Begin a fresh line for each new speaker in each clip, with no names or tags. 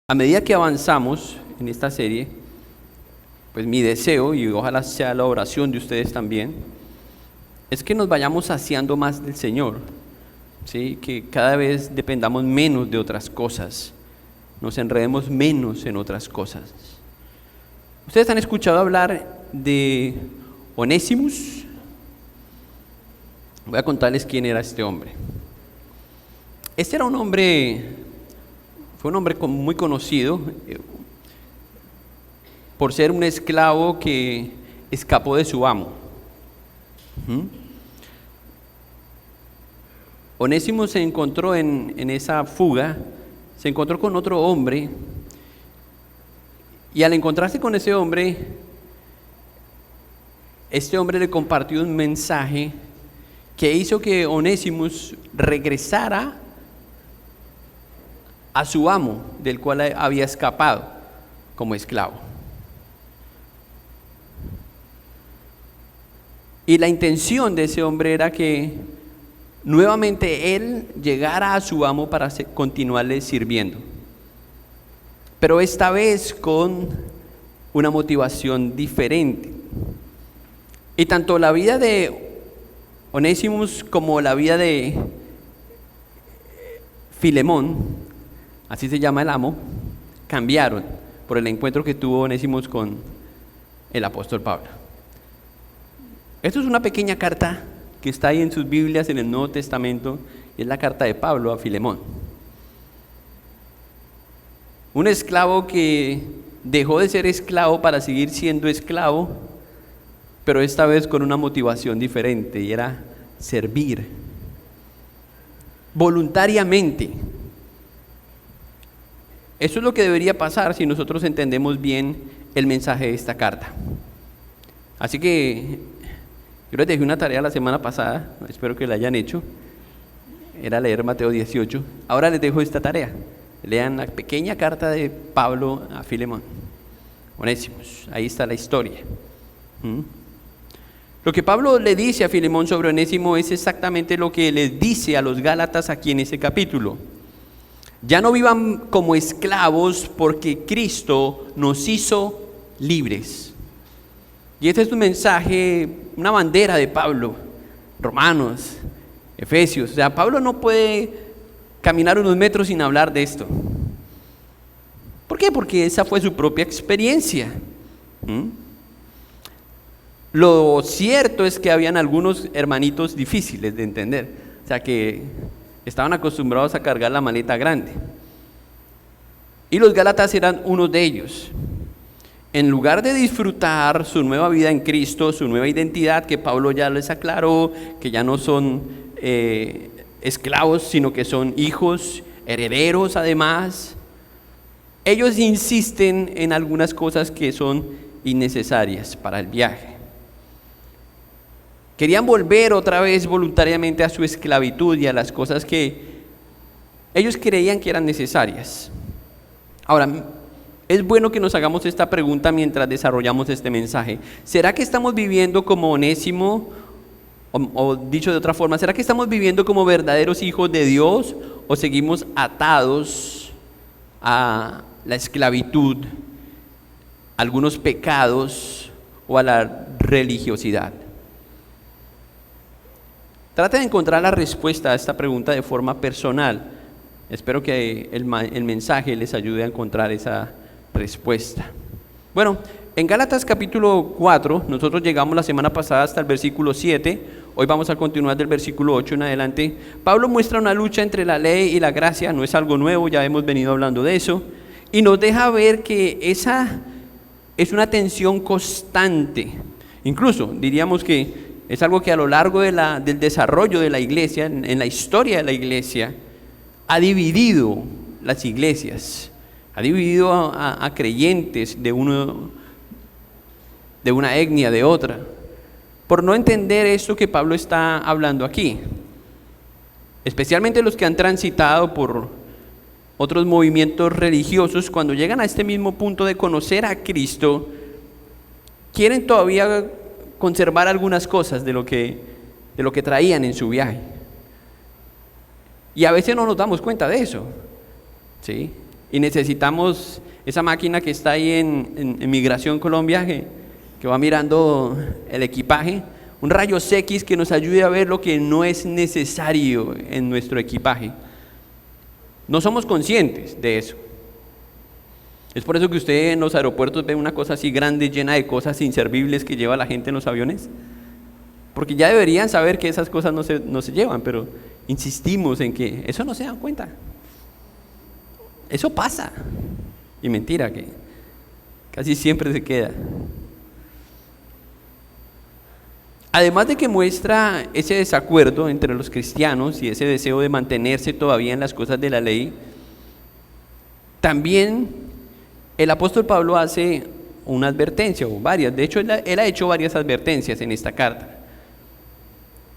A medida que avanzamos en esta serie, pues mi deseo, y ojalá sea la oración de ustedes también, es que nos vayamos saciando más del Señor, ¿sí? Que cada vez dependamos menos de otras cosas, nos enredemos menos en otras cosas. ¿Ustedes han escuchado hablar de Onésimus? Voy a contarles quién era este hombre. Este era un hombre, fue un hombre muy conocido por ser un esclavo que escapó de su amo. Onésimo se encontró en esa fuga, se encontró con otro hombre, y al encontrarse con ese hombre, este hombre le compartió un mensaje que hizo que Onésimos regresara a su amo, del cual había escapado como esclavo. Y la intención de ese hombre era que nuevamente él llegara a su amo para continuarle sirviendo, pero esta vez con una motivación diferente. Y tanto la vida de Onésimos como la vida de Filemón, así se llama el amo, cambiaron por el encuentro que tuvo Onésimos con el apóstol Pablo. Esto es una pequeña carta que está ahí en sus Biblias en el Nuevo Testamento, y es la carta de Pablo a Filemón. Un esclavo que dejó de ser esclavo para seguir siendo esclavo, pero esta vez con una motivación diferente, y era servir voluntariamente. Eso es lo que debería pasar si nosotros entendemos bien el mensaje de esta carta. Así que yo les dejé una tarea la semana pasada, espero que la hayan hecho, era leer Mateo 18. Ahora les dejo esta tarea: lean la pequeña carta de Pablo a Filemón. Onésimos, ahí está la historia. Lo que Pablo le dice a Filemón sobre Onésimo es exactamente lo que les dice a los Gálatas aquí en ese capítulo. Ya no vivan como esclavos, porque Cristo nos hizo libres. Y este es un mensaje, una bandera de Pablo. Romanos, Efesios, o sea, Pablo no puede caminar unos metros sin hablar de esto. ¿Por qué? Porque esa fue su propia experiencia. Lo cierto es que habían algunos hermanitos difíciles de entender, o sea, que estaban acostumbrados a cargar la maleta grande. Y los Gálatas eran uno de ellos. En lugar de disfrutar su nueva vida en Cristo, su nueva identidad, que Pablo ya les aclaró, que ya no son esclavos, sino que son hijos, herederos además, ellos insisten en algunas cosas que son innecesarias para el viaje. Querían volver otra vez voluntariamente a su esclavitud y a las cosas que ellos creían que eran necesarias. Ahora, es bueno que nos hagamos esta pregunta mientras desarrollamos este mensaje. ¿Será que estamos viviendo como Onésimo? O dicho de otra forma, ¿será que estamos viviendo como verdaderos hijos de Dios, o seguimos atados a la esclavitud, a algunos pecados o a la religiosidad? Trate de encontrar la respuesta a esta pregunta de forma personal. Espero que el mensaje les ayude a encontrar esa respuesta. Bueno, en Gálatas capítulo 4, nosotros llegamos la semana pasada hasta el versículo 7, hoy vamos a continuar del versículo 8 en adelante. Pablo muestra una lucha entre la ley y la gracia, no es algo nuevo, ya hemos venido hablando de eso, y nos deja ver que esa es una tensión constante. Incluso diríamos que es algo que a lo largo del desarrollo de la iglesia, en la historia de la iglesia, ha dividido las iglesias, ha dividido a creyentes de una etnia, de otra, por no entender esto que Pablo está hablando aquí. Especialmente los que han transitado por otros movimientos religiosos, cuando llegan a este mismo punto de conocer a Cristo, quieren todavía conservar algunas cosas de lo que traían en su viaje. Y a veces no nos damos cuenta de eso, ¿sí? y necesitamos esa máquina que está ahí en Migración Colombia, que va mirando el equipaje, un rayos X que nos ayude a ver lo que no es necesario en nuestro equipaje. No somos conscientes de eso. Es por eso que usted en los aeropuertos ve una cosa así grande, llena de cosas inservibles que lleva la gente en los aviones. Porque ya deberían saber que esas cosas no se llevan, pero insistimos en que eso no se dan cuenta. Eso pasa. Y mentira, que casi siempre se queda. Además de que muestra ese desacuerdo entre los cristianos y ese deseo de mantenerse todavía en las cosas de la ley, también el apóstol Pablo hace una advertencia, o varias. De hecho, él ha hecho varias advertencias en esta carta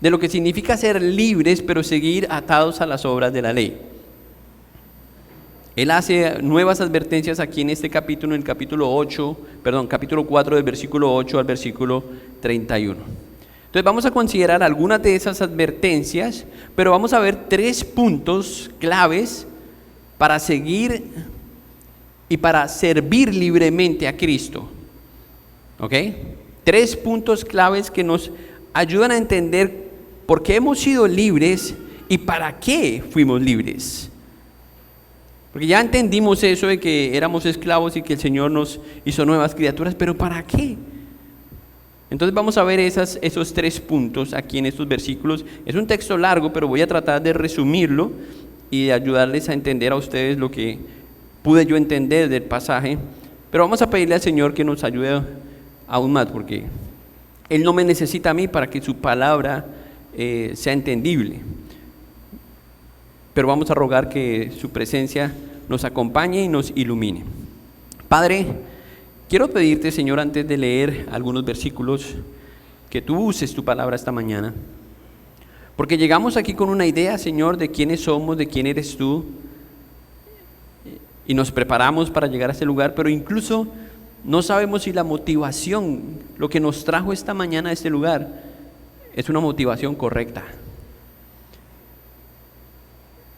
de lo que significa ser libres pero seguir atados a las obras de la ley. Él hace nuevas advertencias aquí en este capítulo, en el capítulo 4, del versículo 8 al versículo 31. Entonces vamos a considerar algunas de esas advertencias, pero vamos a ver 3 puntos claves para seguir y para servir libremente a Cristo. ¿Ok? 3 puntos claves que nos ayudan a entender por qué hemos sido libres y para qué fuimos libres. Porque ya entendimos eso de que éramos esclavos y que el Señor nos hizo nuevas criaturas, pero ¿para qué? Entonces vamos a ver esos 3 puntos aquí en estos versículos. Es un texto largo, pero voy a tratar de resumirlo y de ayudarles a entender a ustedes lo que pude yo entender del pasaje. Pero vamos a pedirle al Señor que nos ayude aún más, porque Él no me necesita a mí para que su palabra sea entendible. Pero vamos a rogar que su presencia nos acompañe y nos ilumine. Padre, quiero pedirte, Señor, antes de leer algunos versículos, que tú uses tu palabra esta mañana. Porque llegamos aquí con una idea, Señor, de quiénes somos, de quién eres tú, y nos preparamos para llegar a ese lugar, pero incluso no sabemos si la motivación, lo que nos trajo esta mañana a este lugar, es una motivación correcta.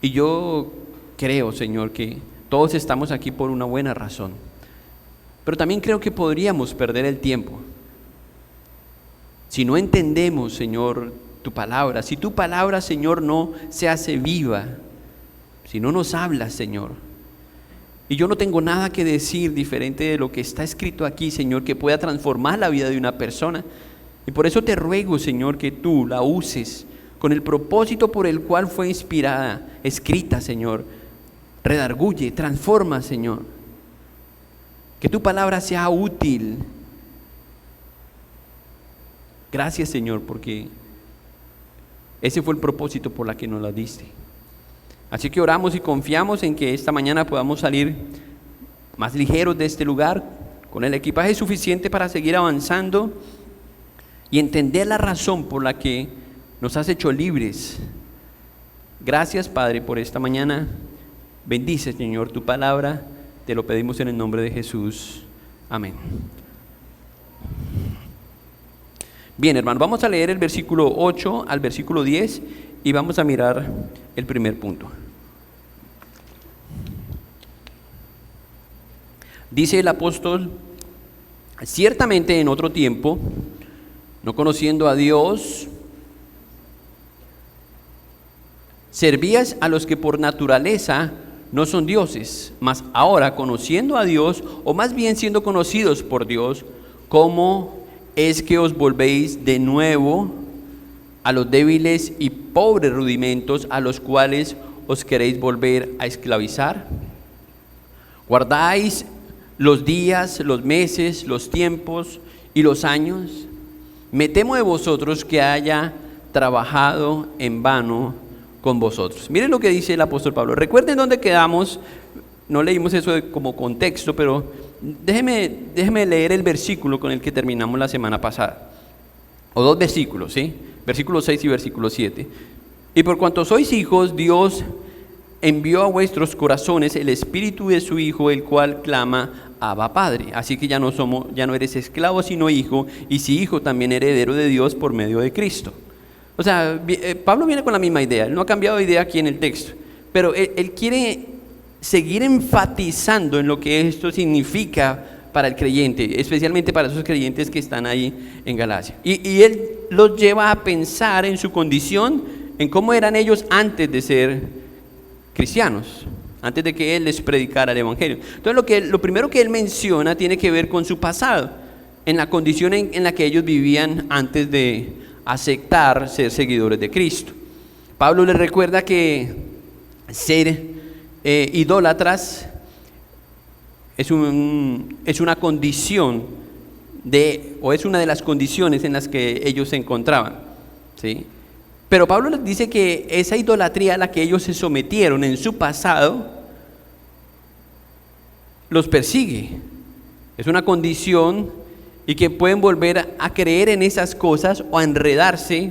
Y yo creo, Señor, que todos estamos aquí por una buena razón. Pero también creo que podríamos perder el tiempo si no entendemos, Señor, tu palabra. Si tu palabra, Señor, no se hace viva, si no nos hablas, Señor. Y yo no tengo nada que decir diferente de lo que está escrito aquí, Señor, que pueda transformar la vida de una persona. Y por eso te ruego, Señor, que tú la uses con el propósito por el cual fue inspirada, escrita, Señor. Redarguye, transforma, Señor. Que tu palabra sea útil. Gracias, Señor, porque ese fue el propósito por la que nos la diste. Así que oramos y confiamos en que esta mañana podamos salir más ligeros de este lugar, con el equipaje suficiente para seguir avanzando y entender la razón por la que nos has hecho libres. Gracias, Padre, por esta mañana. Bendice, Señor, tu palabra. Te lo pedimos en el nombre de Jesús. Amén. Bien, hermano, vamos a leer el versículo 8 al versículo 10 y vamos a mirar el primer punto. Dice el apóstol: ciertamente en otro tiempo, no conociendo a Dios, servías a los que por naturaleza no son dioses, mas ahora conociendo a Dios, o más bien siendo conocidos por Dios, ¿cómo es que os volvéis de nuevo a los débiles y pobres rudimentos a los cuales os queréis volver a esclavizar? ¿Guardáis los días, los meses, los tiempos y los años? Me temo de vosotros que haya trabajado en vano con vosotros. Miren lo que dice el apóstol Pablo. Recuerden dónde quedamos. No leímos eso como contexto, pero déjeme leer el versículo con el que terminamos la semana pasada. O 2 versículos, ¿sí? Versículo 6 y versículo 7. Y por cuanto sois hijos, Dios envió a vuestros corazones el espíritu de su Hijo, el cual clama: Abba, Padre. Así que ya no eres esclavo, sino hijo, y si hijo, también heredero de Dios por medio de Cristo. O sea, Pablo viene con la misma idea. Él no ha cambiado de idea aquí en el texto, pero él quiere seguir enfatizando en lo que esto significa para el creyente, especialmente para esos creyentes que están ahí en Galacia. Y él los lleva a pensar en su condición, en cómo eran ellos antes de ser cristianos, antes de que él les predicara el evangelio. Entonces lo primero que él menciona tiene que ver con su pasado, en la condición en la que ellos vivían antes de aceptar ser seguidores de Cristo. Pablo les recuerda que ser idólatras es una condición o es una de las condiciones en las que ellos se encontraban, ¿sí? Pero Pablo les dice que esa idolatría a la que ellos se sometieron en su pasado los persigue. Es una condición y que pueden volver a creer en esas cosas o a enredarse,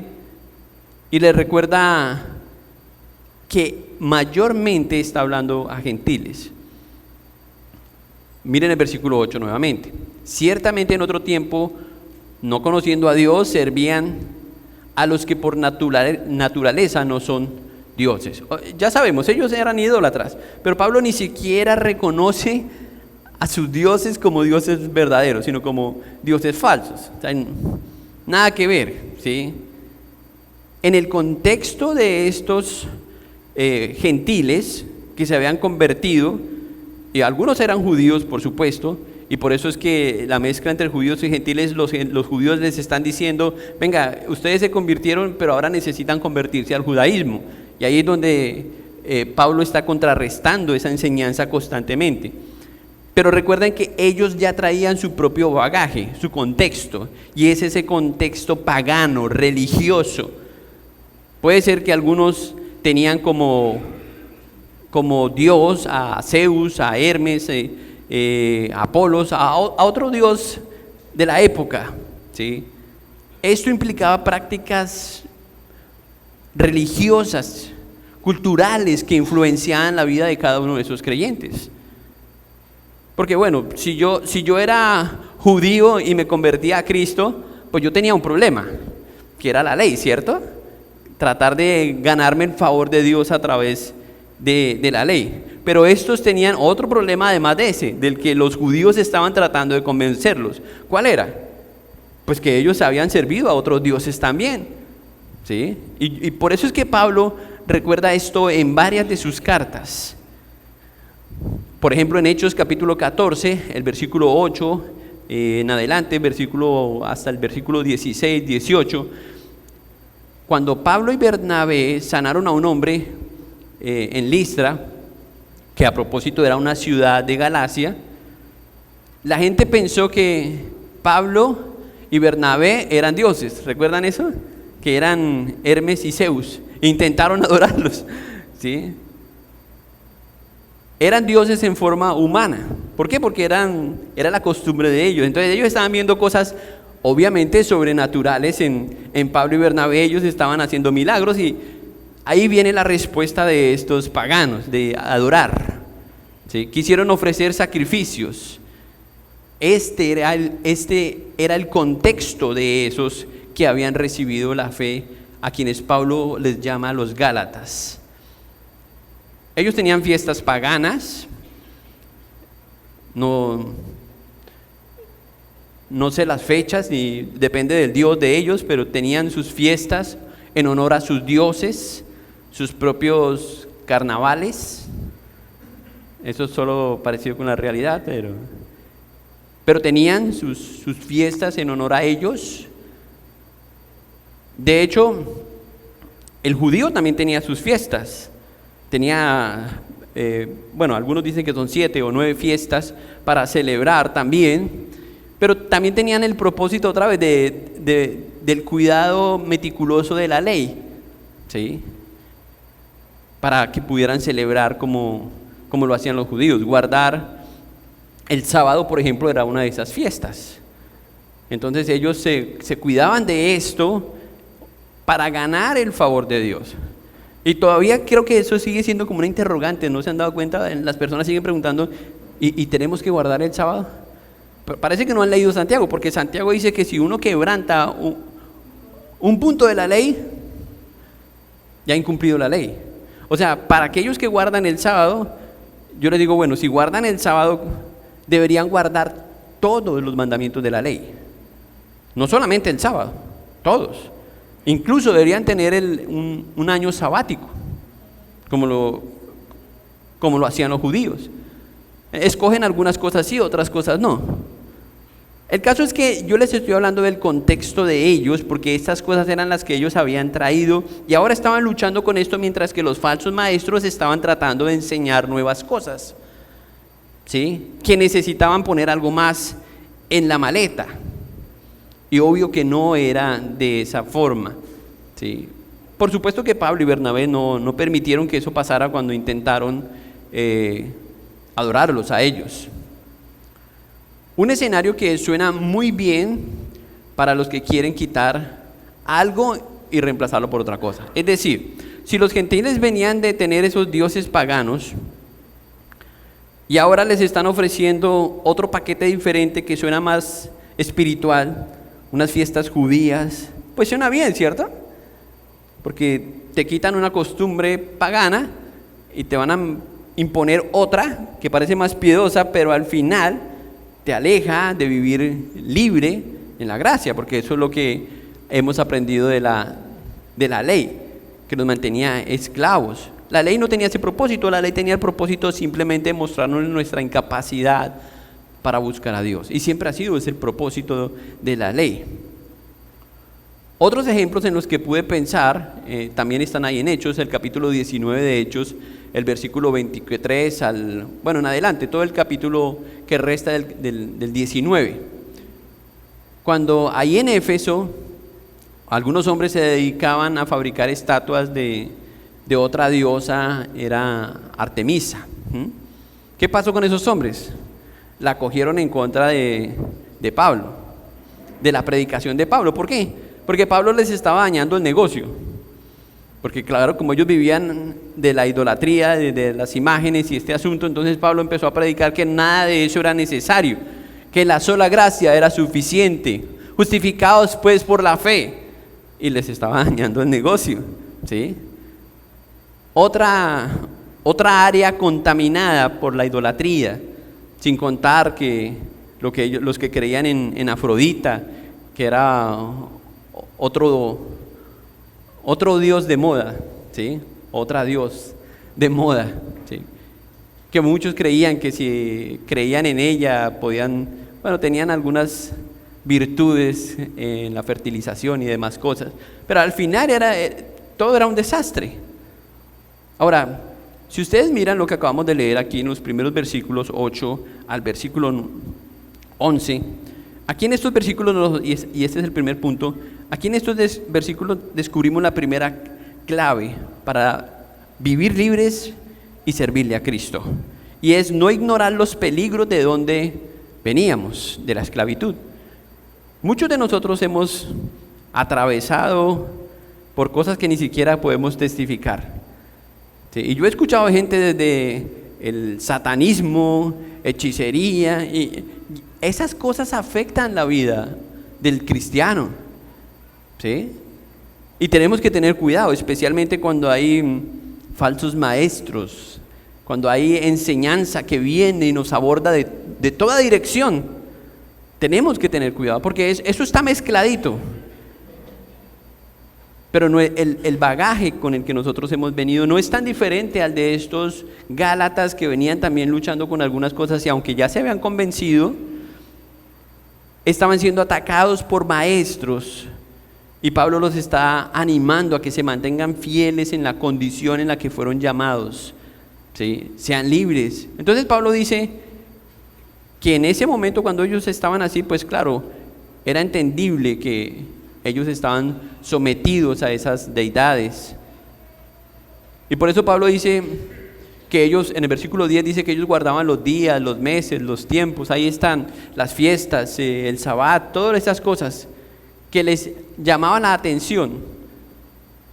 y les recuerda que mayormente está hablando a gentiles. Miren el versículo 8 nuevamente. Ciertamente en otro tiempo, no conociendo a Dios, servían a los que por naturaleza no son dioses. Ya sabemos, ellos eran idólatras, pero Pablo ni siquiera reconoce a sus dioses como dioses verdaderos, sino como dioses falsos. O sea, nada que ver, ¿sí? En el contexto de estos gentiles que se habían convertido, y algunos eran judíos, por supuesto, y por eso es que la mezcla entre judíos y gentiles, los judíos les están diciendo, venga, ustedes se convirtieron, pero ahora necesitan convertirse al judaísmo. Y ahí es donde Pablo está contrarrestando esa enseñanza constantemente. Pero recuerden que ellos ya traían su propio bagaje, su contexto, y es ese contexto pagano, religioso. Puede ser que algunos tenían como Dios a Zeus, a Hermes, a Apolos, a otro dios de la época, ¿sí? Esto implicaba prácticas religiosas, culturales, que influenciaban la vida de cada uno de esos creyentes. Porque bueno, si yo era judío y me convertía a Cristo, pues yo tenía un problema, que era la ley, ¿cierto? Tratar de ganarme el favor de Dios a través de la ley. Pero estos tenían otro problema además de ese, del que los judíos estaban tratando de convencerlos. ¿Cuál era? Pues que ellos habían servido a otros dioses también, ¿sí? Y por eso es que Pablo recuerda esto en varias de sus cartas. Por ejemplo, en Hechos capítulo 14, el versículo 8 en adelante, hasta el versículo 16, 18, cuando Pablo y Bernabé sanaron a un hombre en Listra, que a propósito era una ciudad de Galacia, la gente pensó que Pablo y Bernabé eran dioses. ¿Recuerdan eso? Que eran Hermes y Zeus. Intentaron adorarlos, ¿sí? Eran dioses en forma humana. ¿Por qué? Porque era la costumbre de ellos. Entonces ellos estaban viendo cosas obviamente sobrenaturales en Pablo y Bernabé. Ellos estaban haciendo milagros, y ahí viene la respuesta de estos paganos, de adorar, ¿sí? Quisieron ofrecer sacrificios. Este era el contexto de esos que habían recibido la fe, a quienes Pablo les llama los Gálatas. Ellos tenían fiestas paganas, no sé las fechas, ni depende del dios de ellos, pero tenían sus fiestas en honor a sus dioses, sus propios carnavales. Eso es solo parecido con la realidad, pero tenían sus fiestas en honor a ellos. De hecho, el judío también tenía sus fiestas. Tenía, algunos dicen que son 7 o 9 fiestas para celebrar también, pero también tenían el propósito otra vez del cuidado meticuloso de la ley, ¿sí? Para que pudieran celebrar como lo hacían los judíos. Guardar el sábado, por ejemplo, era una de esas fiestas. Entonces ellos se cuidaban de esto para ganar el favor de Dios. Y todavía creo que eso sigue siendo como una interrogante, ¿no se han dado cuenta? Las personas siguen preguntando, ¿y tenemos que guardar el sábado? Pero parece que no han leído Santiago, porque Santiago dice que si uno quebranta un punto de la ley, ya ha incumplido la ley. O sea, para aquellos que guardan el sábado, yo les digo, bueno, si guardan el sábado, deberían guardar todos los mandamientos de la ley. No solamente el sábado, todos. Incluso deberían tener un año sabático, como lo hacían los judíos. Escogen algunas cosas sí, otras cosas no. El caso es que yo les estoy hablando del contexto de ellos, porque estas cosas eran las que ellos habían traído y ahora estaban luchando con esto, mientras que los falsos maestros estaban tratando de enseñar nuevas cosas, ¿sí? Que necesitaban poner algo más en la maleta. Y obvio que no era de esa forma, ¿sí? Por supuesto que Pablo y Bernabé no permitieron que eso pasara cuando intentaron adorarlos a ellos. Un escenario que suena muy bien para los que quieren quitar algo y reemplazarlo por otra cosa. Es decir, si los gentiles venían de tener esos dioses paganos y ahora les están ofreciendo otro paquete diferente que suena más espiritual, unas fiestas judías, pues suena bien, ¿cierto? Porque te quitan una costumbre pagana y te van a imponer otra que parece más piedosa, pero al final te aleja de vivir libre en la gracia, porque eso es lo que hemos aprendido de la ley, que nos mantenía esclavos. La ley no tenía ese propósito, la ley tenía el propósito simplemente de mostrarnos nuestra incapacidad para buscar a Dios, y siempre ha sido ese el propósito de la ley. Otros ejemplos en los que pude pensar también están ahí en Hechos, el capítulo 19 de Hechos, el versículo 23 en adelante, todo el capítulo que resta del 19. Cuando ahí en Éfeso, algunos hombres se dedicaban a fabricar estatuas de otra diosa, era Artemisa. ¿Qué pasó con esos hombres? La cogieron en contra de Pablo, de la predicación de Pablo. ¿Por qué? Porque Pablo les estaba dañando el negocio. Porque claro, como ellos vivían de la idolatría, de las imágenes y este asunto, entonces Pablo empezó a predicar que nada de eso era necesario, que la sola gracia era suficiente, justificados pues por la fe, y les estaba dañando el negocio, ¿sí? Otra área contaminada por la idolatría, sin contar que los que creían en Afrodita, que era otro dios de moda, ¿sí? Otra dios de moda, ¿sí? Que muchos creían que si creían en ella tenían algunas virtudes en la fertilización y demás cosas, pero al final todo era un desastre. Ahora, si ustedes miran lo que acabamos de leer aquí en los primeros versículos 8 al versículo 11, aquí en estos versículos, y este es el primer punto, aquí en estos versículos descubrimos la primera clave para vivir libres y servirle a Cristo. Y es no ignorar los peligros de donde veníamos, de la esclavitud. Muchos de nosotros hemos atravesado por cosas que ni siquiera podemos testificar. Sí, y yo he escuchado gente desde el satanismo, hechicería, y esas cosas afectan la vida del cristiano, ¿sí? Y tenemos que tener cuidado, especialmente cuando hay falsos maestros, cuando hay enseñanza que viene y nos aborda de toda dirección. Tenemos que tener cuidado, porque eso está mezcladito. Pero no, el bagaje con el que nosotros hemos venido no es tan diferente al de estos Gálatas que venían también luchando con algunas cosas, y aunque ya se habían convencido, estaban siendo atacados por maestros, y Pablo los está animando a que se mantengan fieles en la condición en la que fueron llamados, ¿sí? Sean libres. Entonces Pablo dice que en ese momento, cuando ellos estaban así, pues claro, era entendible que ellos estaban sometidos a esas deidades. Y por eso Pablo dice que ellos, en el versículo 10 dice que ellos guardaban los días, los meses, los tiempos, ahí están las fiestas, el sabbat, todas esas cosas que les llamaban la atención.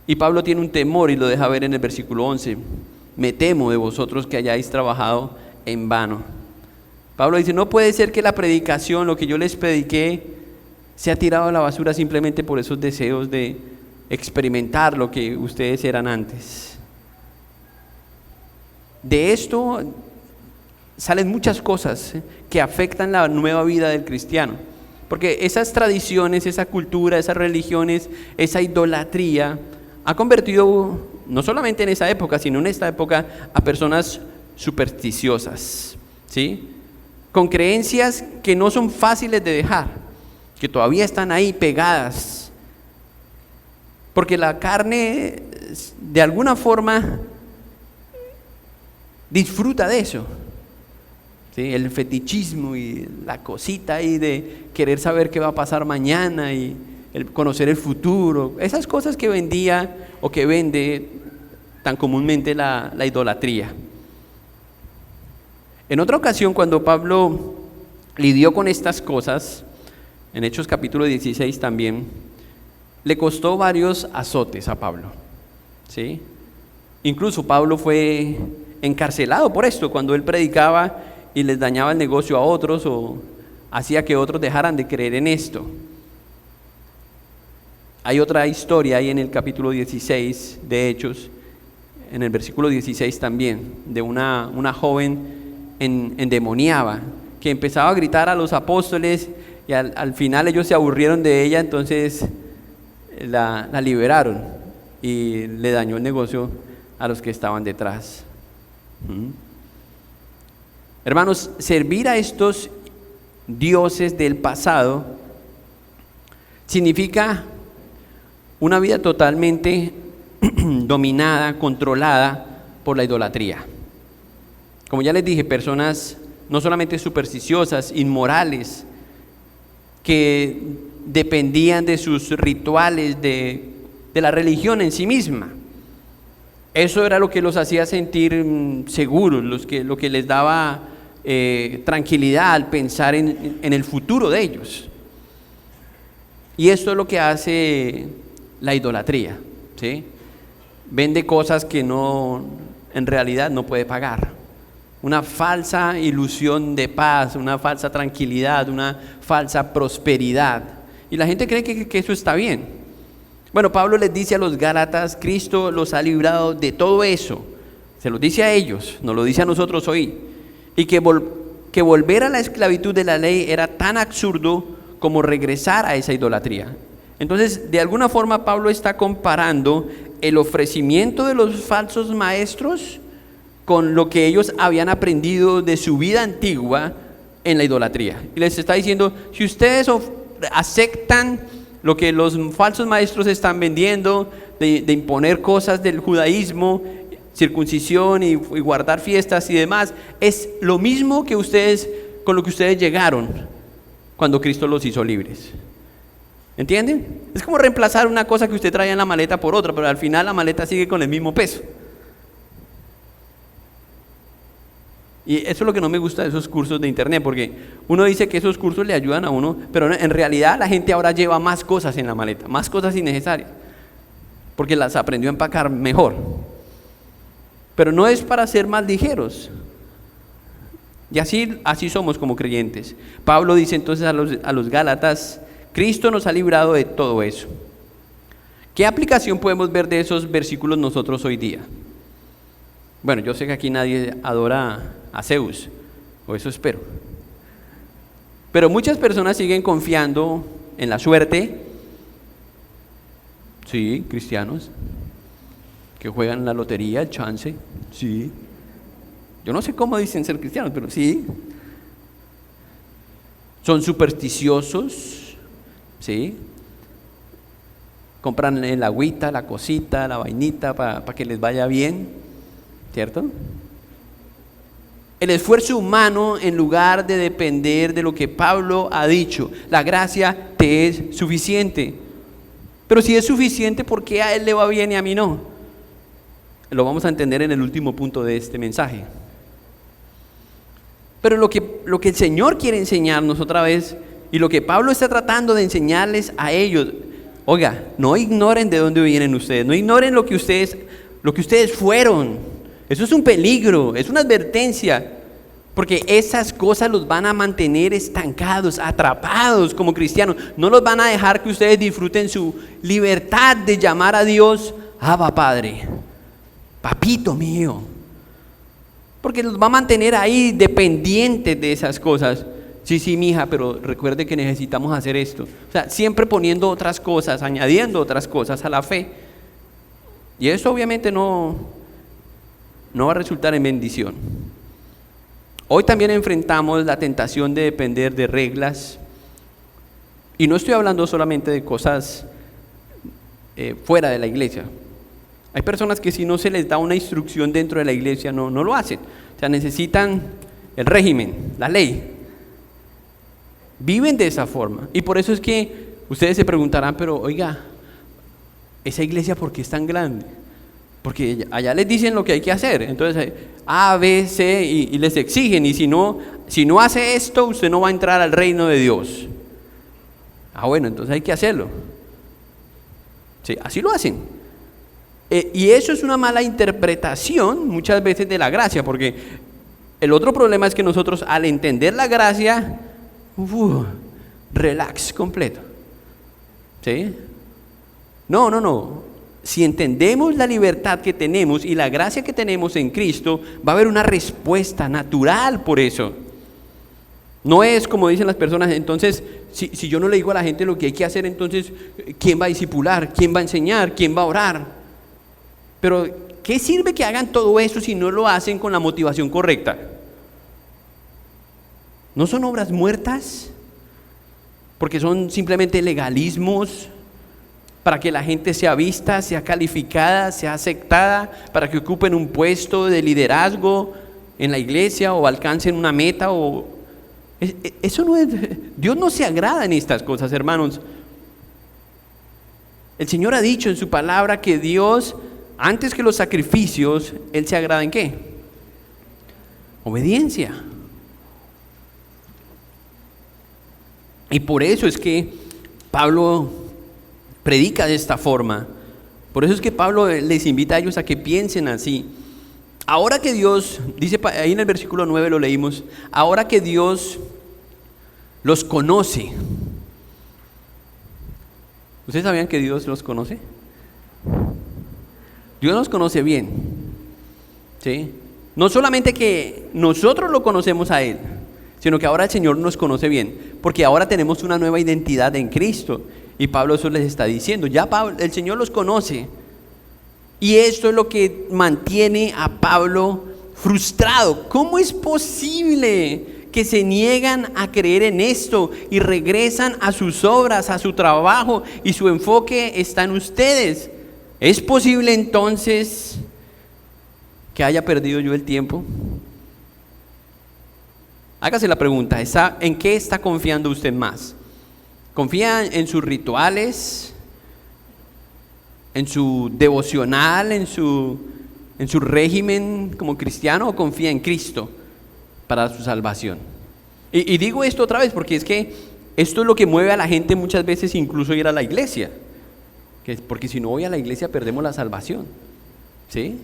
Y Pablo tiene un temor y lo deja ver en el versículo 11: me temo de vosotros que hayáis trabajado en vano. Pablo dice, no puede ser que la predicación, lo que yo les prediqué, se ha tirado a la basura simplemente por esos deseos de experimentar lo que ustedes eran antes. De esto salen muchas cosas que afectan la nueva vida del cristiano. Porque esas tradiciones, esa cultura, esas religiones, esa idolatría ha convertido, no solamente en esa época, sino en esta época, a personas supersticiosas, ¿sí? Con creencias que no son fáciles de dejar, que todavía están ahí pegadas. Porque la carne, de alguna forma, disfruta de eso. ¿Sí? El fetichismo y la cosita ahí de querer saber qué va a pasar mañana y el conocer el futuro, esas cosas que vendía o que vende tan comúnmente la idolatría. En otra ocasión, cuando Pablo lidió con estas cosas, en Hechos capítulo 16 también, le costó varios azotes a Pablo, ¿sí? Incluso Pablo fue encarcelado por esto, cuando él predicaba y les dañaba el negocio a otros o hacía que otros dejaran de creer en esto. Hay otra historia ahí en el capítulo 16 de Hechos, en el versículo 16 también, de una joven endemoniada que empezaba a gritar a los apóstoles y al final ellos se aburrieron de ella, entonces la liberaron y le dañó el negocio a los que estaban detrás. Hermanos, servir a estos dioses del pasado significa una vida totalmente dominada, controlada por la idolatría. Como ya les dije, personas no solamente supersticiosas, inmorales, que dependían de sus rituales, de la religión en sí misma. Eso era lo que los hacía sentir seguros, lo que les daba tranquilidad al pensar en el futuro de ellos. Y esto es lo que hace la idolatría, ¿sí? Vende cosas que en realidad no puede pagar. Una falsa ilusión de paz, una falsa tranquilidad, una falsa prosperidad. Y la gente cree que eso está bien. Bueno, Pablo les dice a los Gálatas, Cristo los ha librado de todo eso. Se los dice a ellos, nos lo dice a nosotros hoy. Y que volver a la esclavitud de la ley era tan absurdo como regresar a esa idolatría. Entonces, de alguna forma, Pablo está comparando el ofrecimiento de los falsos maestros con lo que ellos habían aprendido de su vida antigua en la idolatría. Y les está diciendo, si ustedes aceptan lo que los falsos maestros están vendiendo, de imponer cosas del judaísmo, circuncisión y guardar fiestas y demás, es lo mismo que ustedes, con lo que ustedes llegaron cuando Cristo los hizo libres. ¿Entienden? Es como reemplazar una cosa que usted traía en la maleta por otra, pero al final la maleta sigue con el mismo peso. Y eso es lo que no me gusta de esos cursos de internet, porque uno dice que esos cursos le ayudan a uno, pero en realidad la gente ahora lleva más cosas en la maleta, más cosas innecesarias, porque las aprendió a empacar mejor. Pero no es para ser más ligeros. Y así somos como creyentes. Pablo dice entonces a los Gálatas, Cristo nos ha librado de todo eso. ¿Qué aplicación podemos ver de esos versículos nosotros hoy día? Bueno, yo sé que aquí nadie adora a Zeus, o eso espero. Pero muchas personas siguen confiando en la suerte. Sí, cristianos, que juegan la lotería, el chance, sí. Yo no sé cómo dicen ser cristianos, pero sí. Son supersticiosos, sí. Compran el agüita, la cosita, la vainita para que les vaya bien, ¿cierto? El esfuerzo humano, en lugar de depender de lo que Pablo ha dicho, la gracia te es suficiente. Pero si es suficiente, ¿por qué a él le va bien y a mí no? Lo vamos a entender en el último punto de este mensaje. Pero lo que el Señor quiere enseñarnos otra vez, y lo que Pablo está tratando de enseñarles a ellos, oiga, no ignoren de dónde vienen ustedes, no ignoren lo que ustedes fueron. Eso es un peligro, es una advertencia, porque esas cosas los van a mantener estancados, atrapados como cristianos. No los van a dejar que ustedes disfruten su libertad de llamar a Dios Abba Padre, papito mío. porque los va a mantener ahí dependientes de esas cosas. Sí, sí, mija, pero recuerde que necesitamos hacer esto. O sea, siempre poniendo otras cosas, añadiendo otras cosas a la fe. Y eso obviamente no va a resultar en bendición. Hoy también enfrentamos la tentación de depender de reglas. Y no estoy hablando solamente de cosas fuera de la iglesia. Hay personas que si no se les da una instrucción dentro de la iglesia no lo hacen. O sea, necesitan el régimen, la ley. Viven de esa forma. Y por eso es que ustedes se preguntarán, pero oiga, ¿esa iglesia por qué es tan grande? Porque allá les dicen lo que hay que hacer. Entonces, A, B, C, y les exigen. Y si no hace esto, usted no va a entrar al reino de Dios. Bueno, entonces hay que hacerlo. Sí, así lo hacen. Y eso es una mala interpretación muchas veces de la gracia, porque el otro problema es que nosotros al entender la gracia, relax completo. ¿Sí? No. Si entendemos la libertad que tenemos y la gracia que tenemos en Cristo, va a haber una respuesta natural por eso. No es como dicen las personas, entonces, si yo no le digo a la gente lo que hay que hacer, entonces, ¿quién va a discipular? ¿Quién va a enseñar? ¿Quién va a orar? Pero, ¿qué sirve que hagan todo eso si no lo hacen con la motivación correcta? ¿No son obras muertas? Porque son simplemente legalismos para que la gente sea vista, sea calificada, sea aceptada, para que ocupen un puesto de liderazgo en la iglesia o alcancen una meta. Eso no es. Dios no se agrada en estas cosas, hermanos. El Señor ha dicho en su palabra que Dios, antes que los sacrificios, Él se agrada ¿en qué? Obediencia. Y por eso es que Pablo predica de esta forma. Por eso es que Pablo les invita a ellos a que piensen así. Ahora que Dios, dice ahí en el versículo 9 lo leímos, ahora que Dios los conoce. ¿Ustedes sabían que Dios los conoce? Dios nos conoce bien. ¿Sí? No solamente que nosotros lo conocemos a Él, sino que ahora el Señor nos conoce bien, porque ahora tenemos una nueva identidad en Cristo. Y Pablo eso les está diciendo, ya el Señor los conoce. Y esto es lo que mantiene a Pablo frustrado. ¿Cómo es posible que se niegan a creer en esto y regresan a sus obras, a su trabajo, y su enfoque está en ustedes? ¿Es posible entonces que haya perdido yo el tiempo? Hágase la pregunta, ¿en qué está confiando usted más? ¿Confía en sus rituales, en su devocional, en su régimen como cristiano, o confía en Cristo para su salvación? Y digo esto otra vez porque es que esto es lo que mueve a la gente muchas veces incluso ir a la iglesia, porque si no voy a la iglesia perdemos la salvación, ¿sí?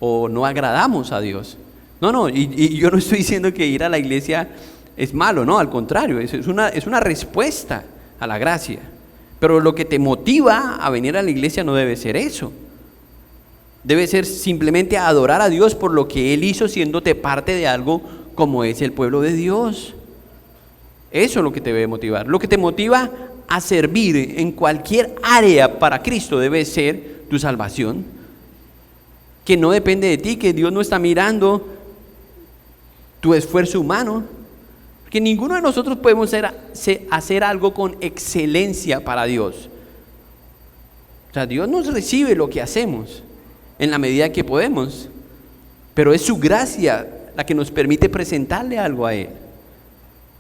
O no agradamos a Dios. No, y yo no estoy diciendo que ir a la iglesia es malo, no, al contrario, es una respuesta a la gracia. Pero lo que te motiva a venir a la iglesia no debe ser eso. Debe ser simplemente adorar a Dios por lo que Él hizo, siéndote parte de algo como es el pueblo de Dios. Eso es lo que te debe motivar. Lo que te motiva a servir en cualquier área para Cristo debe ser tu salvación, que no depende de ti, que Dios no está mirando tu esfuerzo humano, porque ninguno de nosotros podemos hacer algo con excelencia para Dios. O sea, Dios nos recibe lo que hacemos en la medida que podemos, pero es su gracia la que nos permite presentarle algo a Él.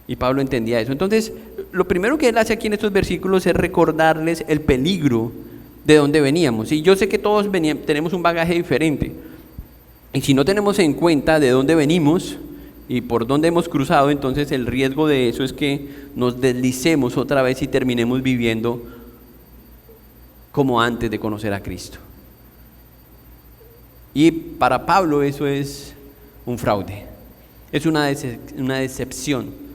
Y Pablo entendía eso. Entonces, lo primero que él hace aquí en estos versículos es recordarles el peligro de donde veníamos. Y yo sé que todos tenemos un bagaje diferente. Y si no tenemos en cuenta de dónde venimos y por dónde hemos cruzado, entonces el riesgo de eso es que nos deslicemos otra vez y terminemos viviendo como antes de conocer a Cristo. Y para Pablo eso es un fraude, es una decepción.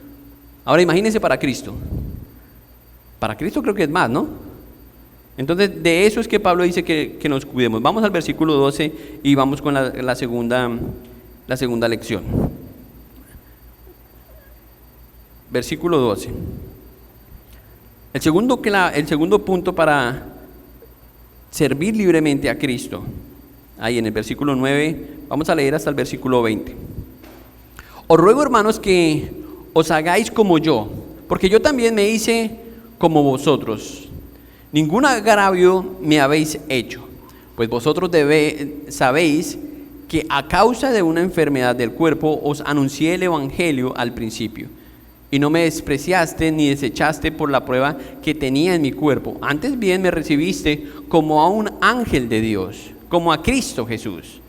Ahora imagínense para Cristo. Para Cristo creo que es más, ¿no? Entonces de eso es que Pablo dice que nos cuidemos. Vamos al versículo 12 y vamos con la segunda la segunda lección. Versículo 12. El segundo punto para servir libremente a Cristo. Ahí en el versículo 9, vamos a leer hasta el versículo 20. Os ruego, hermanos, que os hagáis como yo, porque yo también me hice como vosotros. Ningún agravio me habéis hecho, pues vosotros sabéis que a causa de una enfermedad del cuerpo os anuncié el evangelio al principio, y no me despreciaste ni desechaste por la prueba que tenía en mi cuerpo. Antes bien me recibiste como a un ángel de Dios, como a Cristo Jesús.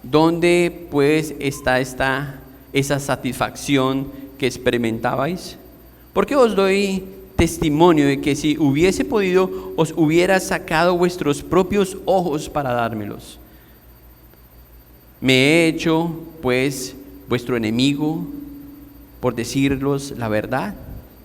¿Dónde pues está esa satisfacción que experimentabais? Porque os doy testimonio de que si hubiese podido, os hubiera sacado vuestros propios ojos para dármelos. Me he hecho pues vuestro enemigo por decirlos la verdad.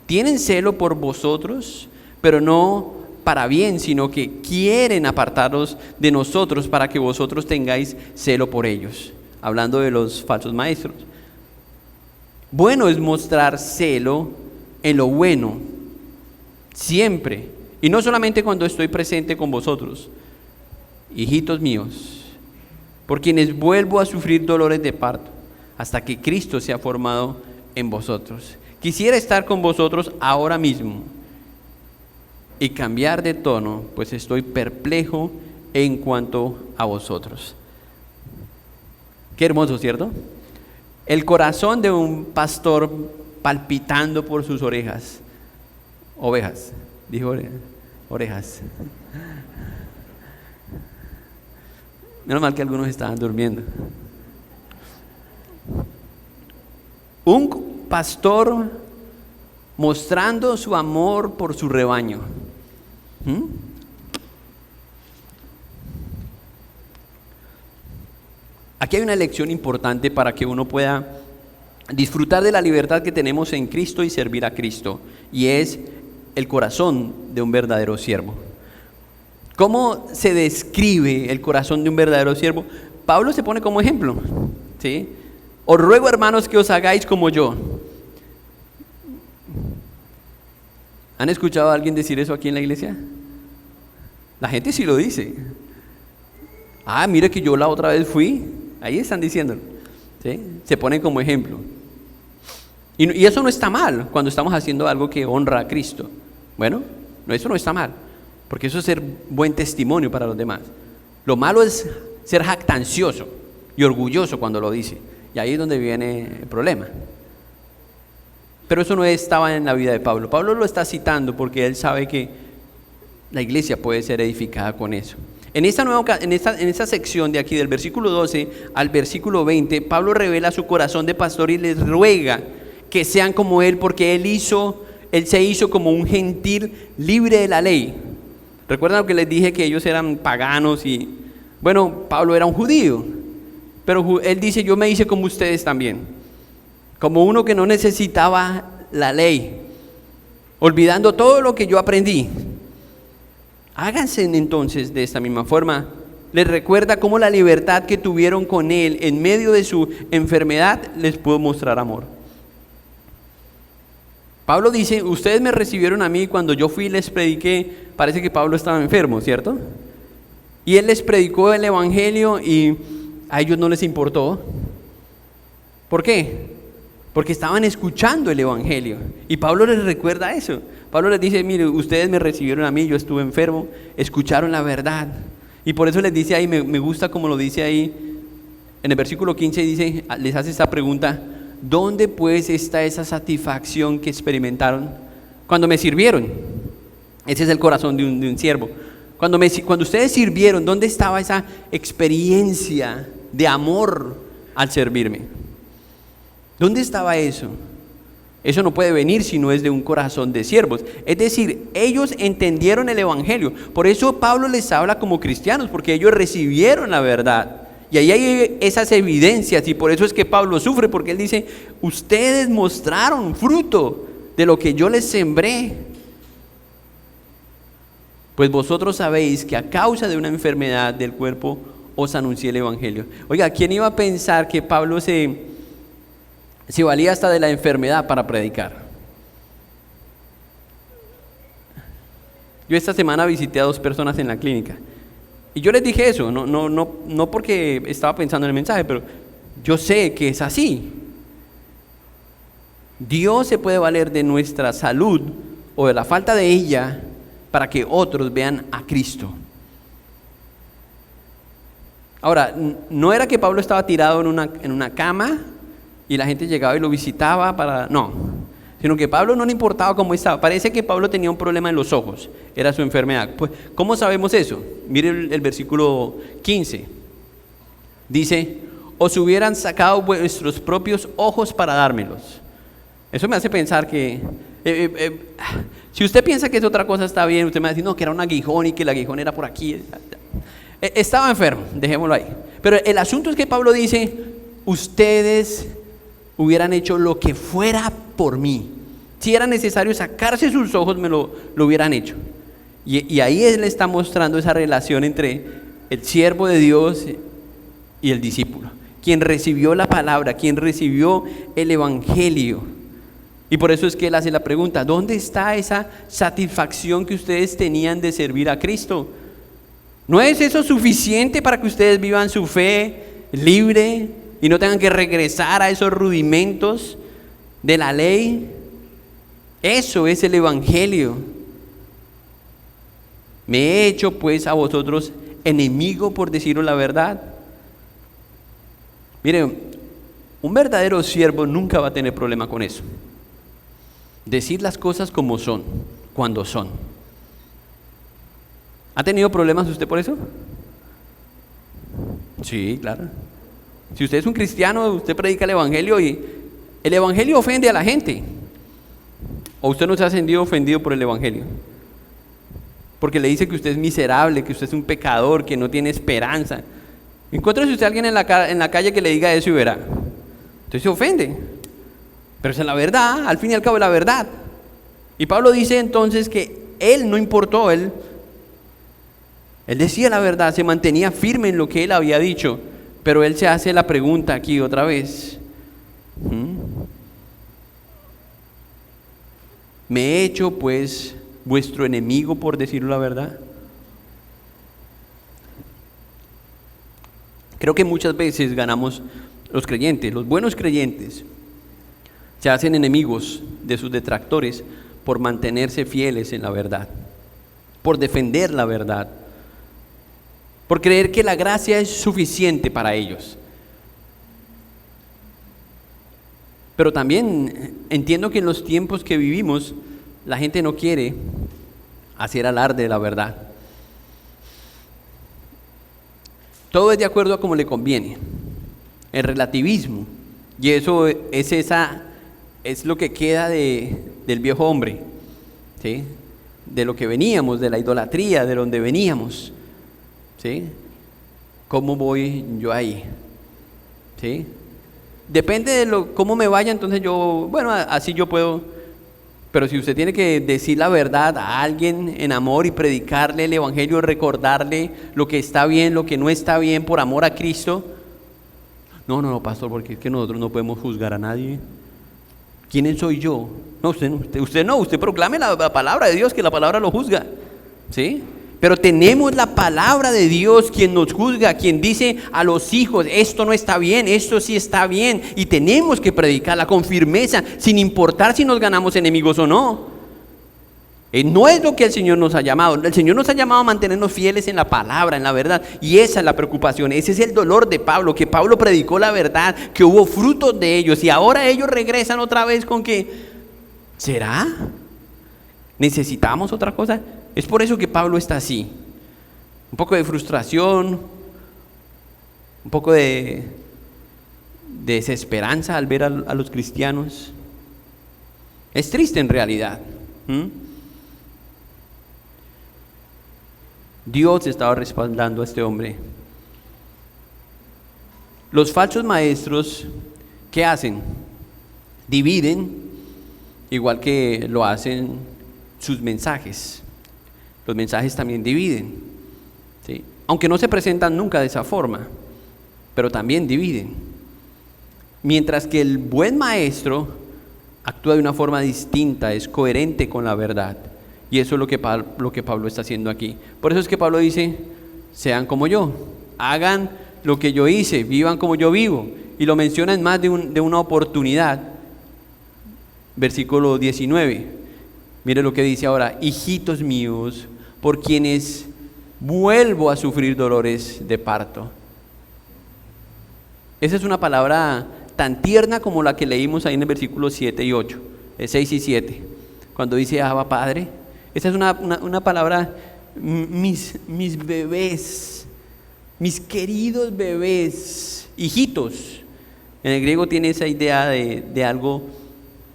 Tienen celo por vosotros, pero no para bien, sino que quieren apartaros de nosotros para que vosotros tengáis celo por ellos. Hablando de los falsos maestros. Bueno es mostrar celo en lo bueno, siempre, y no solamente cuando estoy presente con vosotros, hijitos míos, por quienes vuelvo a sufrir dolores de parto, hasta que Cristo sea formado en vosotros. Quisiera estar con vosotros ahora mismo y cambiar de tono, pues estoy perplejo en cuanto a vosotros. Qué hermoso, ¿cierto? El corazón de un pastor palpitando por sus ovejas. Dijo orejas. Menos mal que algunos estaban durmiendo. Un pastor mostrando su amor por su rebaño. Aquí hay una lección importante para que uno pueda disfrutar de la libertad que tenemos en Cristo y servir a Cristo, y es el corazón de un verdadero siervo. ¿Cómo se describe el corazón de un verdadero siervo? Pablo se pone como ejemplo, ¿sí? Os ruego, hermanos, que os hagáis como yo. ¿Han escuchado a alguien decir eso aquí en la iglesia? La gente sí lo dice. Mire que yo la otra vez fui. Ahí están diciéndolo, ¿sí? Se ponen como ejemplo. Y eso no está mal cuando estamos haciendo algo que honra a Cristo. Bueno, eso no está mal, porque eso es ser buen testimonio para los demás. Lo malo es ser jactancioso y orgulloso cuando lo dice, y ahí es donde viene el problema. Pero eso no estaba en la vida de Pablo. Pablo lo está citando porque él sabe que la iglesia puede ser edificada con eso. En esta sección de aquí, del versículo 12 al versículo 20, Pablo revela su corazón de pastor y les ruega que sean como él, porque él se hizo como un gentil libre de la ley. ¿Recuerdan lo que les dije, que ellos eran paganos? Y bueno, Pablo era un judío, pero él dice: yo me hice como ustedes también, como uno que no necesitaba la ley, olvidando todo lo que yo aprendí. Háganse entonces de esta misma forma. Les recuerda cómo la libertad que tuvieron con él en medio de su enfermedad les pudo mostrar amor. Pablo dice: ustedes me recibieron a mí cuando yo fui y les prediqué. Parece que Pablo estaba enfermo, ¿cierto? Y él les predicó el evangelio y a ellos no les importó. ¿Por qué? Porque estaban escuchando el evangelio. Y Pablo les recuerda eso. Pablo les dice: mire, ustedes me recibieron a mí, yo estuve enfermo, escucharon la verdad. Y por eso les dice ahí, me gusta como lo dice ahí, en el versículo 15 dice, les hace esta pregunta: ¿dónde pues está esa satisfacción que experimentaron cuando me sirvieron? Ese es el corazón de un siervo. Cuando ustedes sirvieron, ¿dónde estaba esa experiencia de amor al servirme? ¿Dónde estaba eso? Eso no puede venir si no es de un corazón de siervos. Es decir, ellos entendieron el evangelio. Por eso Pablo les habla como cristianos, porque ellos recibieron la verdad. Y ahí hay esas evidencias, y por eso es que Pablo sufre, porque él dice: ustedes mostraron fruto de lo que yo les sembré. Pues vosotros sabéis que a causa de una enfermedad del cuerpo os anuncié el Evangelio. Oiga, ¿quién iba a pensar que Pablo se valía hasta de la enfermedad para predicar? Yo esta semana visité a 2 personas en la clínica y yo les dije eso, no porque estaba pensando en el mensaje, pero yo sé que es así. Dios se puede valer de nuestra salud o de la falta de ella para que otros vean a Cristo. Ahora, no era que Pablo estaba tirado en una cama y la gente llegaba y lo visitaba no, sino que Pablo no le importaba cómo estaba. Parece que Pablo tenía un problema en los ojos, era su enfermedad. Pues, ¿cómo sabemos eso? Mire el versículo 15. Dice: os hubieran sacado vuestros propios ojos para dármelos. Eso me hace pensar que si usted piensa que es otra cosa, está bien. Usted me va a decir, no, que era un aguijón y que el aguijón era por aquí. Estaba enfermo, dejémoslo ahí. Pero el asunto es que Pablo dice: ustedes hubieran hecho lo que fuera por mí. Si era necesario sacarse sus ojos, me lo hubieran hecho. Y ahí él está mostrando esa relación entre el siervo de Dios y el discípulo, quien recibió la palabra, quien recibió el Evangelio. Y por eso es que él hace la pregunta: ¿dónde está esa satisfacción que ustedes tenían de servir a Cristo? ¿No es eso suficiente para que ustedes vivan su fe libre y no tengan que regresar a esos rudimentos de la ley? Eso es el Evangelio. Me he hecho pues a vosotros enemigo por deciros la verdad. Miren, un verdadero siervo nunca va a tener problema con eso. Decir las cosas como son, cuando son. ¿Ha tenido problemas usted por eso? Sí, claro. Si usted es un cristiano, usted predica el Evangelio y el Evangelio ofende a la gente. ¿O usted no se ha sentido ofendido por el Evangelio? Porque le dice que usted es miserable, que usted es un pecador, que no tiene esperanza. Encuéntrese usted a alguien en la calle que le diga eso y verá. Entonces se ofende. Pero esa es la verdad, al fin y al cabo es la verdad. Y Pablo dice entonces que él no importó, él decía la verdad, se mantenía firme en lo que él había dicho. Pero él se hace la pregunta aquí otra vez: ¿me he hecho pues vuestro enemigo por decirlo la verdad? Creo que muchas veces ganamos los creyentes, los buenos creyentes, se hacen enemigos de sus detractores por mantenerse fieles en la verdad, por defender la verdad, por creer que la gracia es suficiente para ellos. Pero también entiendo que en los tiempos que vivimos, la gente no quiere hacer alarde de la verdad. Todo es de acuerdo a como le conviene. El relativismo. Y eso es lo que queda del viejo hombre, ¿sí? De lo que veníamos, de la idolatría, de donde veníamos, ¿sí? ¿Cómo voy yo ahí? ¿Sí? Depende de cómo me vaya, entonces así yo puedo. Pero si usted tiene que decir la verdad a alguien en amor y predicarle el Evangelio, recordarle lo que está bien, lo que no está bien por amor a Cristo. No, pastor, porque es que nosotros no podemos juzgar a nadie. ¿Quién soy yo? No, usted proclame la palabra de Dios, que la palabra lo juzga, ¿sí? Pero tenemos la palabra de Dios quien nos juzga, quien dice a los hijos: esto no está bien, esto sí está bien. Y tenemos que predicarla con firmeza, sin importar si nos ganamos enemigos o no. No es lo que el Señor nos ha llamado. El Señor nos ha llamado a mantenernos fieles en la palabra, en la verdad. Y esa es la preocupación, ese es el dolor de Pablo, que Pablo predicó la verdad, que hubo frutos de ellos. Y ahora ellos regresan otra vez con que, ¿será? ¿Necesitamos otra cosa? Es por eso que Pablo está así. Un poco de frustración, un poco de desesperanza al ver a los cristianos. Es triste en realidad. Dios estaba respaldando a este hombre. Los falsos maestros, ¿qué hacen? Dividen, igual que lo hacen sus mensajes. Los mensajes también dividen, ¿sí? aunque no se presentan nunca de esa forma, pero también dividen. Mientras que el buen maestro actúa de una forma distinta, es coherente con la verdad. Y eso es lo que Pablo está haciendo aquí. Por eso es que Pablo dice, sean como yo, hagan lo que yo hice, vivan como yo vivo. Y lo menciona en más de una oportunidad. Versículo 19. Mire lo que dice ahora, hijitos míos, por quienes vuelvo a sufrir dolores de parto. Esa es una palabra tan tierna como la que leímos ahí en el versículo 7 y 8, 6 y 7, cuando dice Abba Padre. Esa es una palabra, mis bebés, mis queridos bebés, hijitos. En el griego tiene esa idea de algo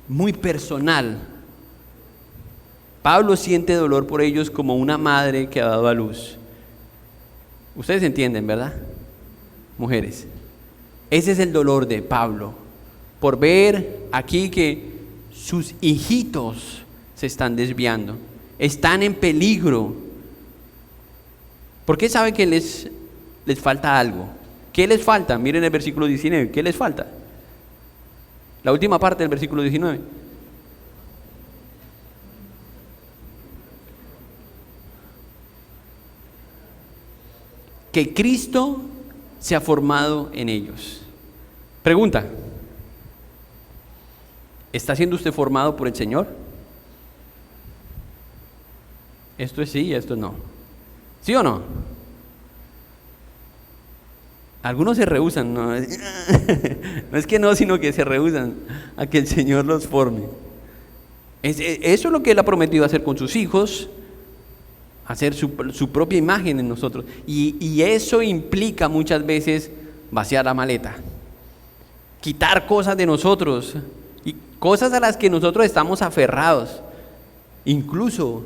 muy personal. Pablo siente dolor por ellos como una madre que ha dado a luz. Ustedes entienden, ¿verdad? Mujeres. Ese es el dolor de Pablo, por ver aquí que sus hijitos se están desviando, están en peligro. ¿Por qué sabe que les falta algo? ¿Qué les falta? Miren el versículo 19, ¿qué les falta? La última parte del versículo 19. Que Cristo se ha formado en ellos. Pregunta: ¿está siendo usted formado por el Señor? Esto es sí, esto no. ¿Sí o no? Algunos se rehúsan, no, no es que no, sino que se rehúsan a que el Señor los forme. Eso es lo que Él ha prometido hacer con sus hijos, hacer su propia imagen en nosotros. Y eso implica muchas veces vaciar la maleta, quitar cosas de nosotros, y cosas a las que nosotros estamos aferrados. Incluso,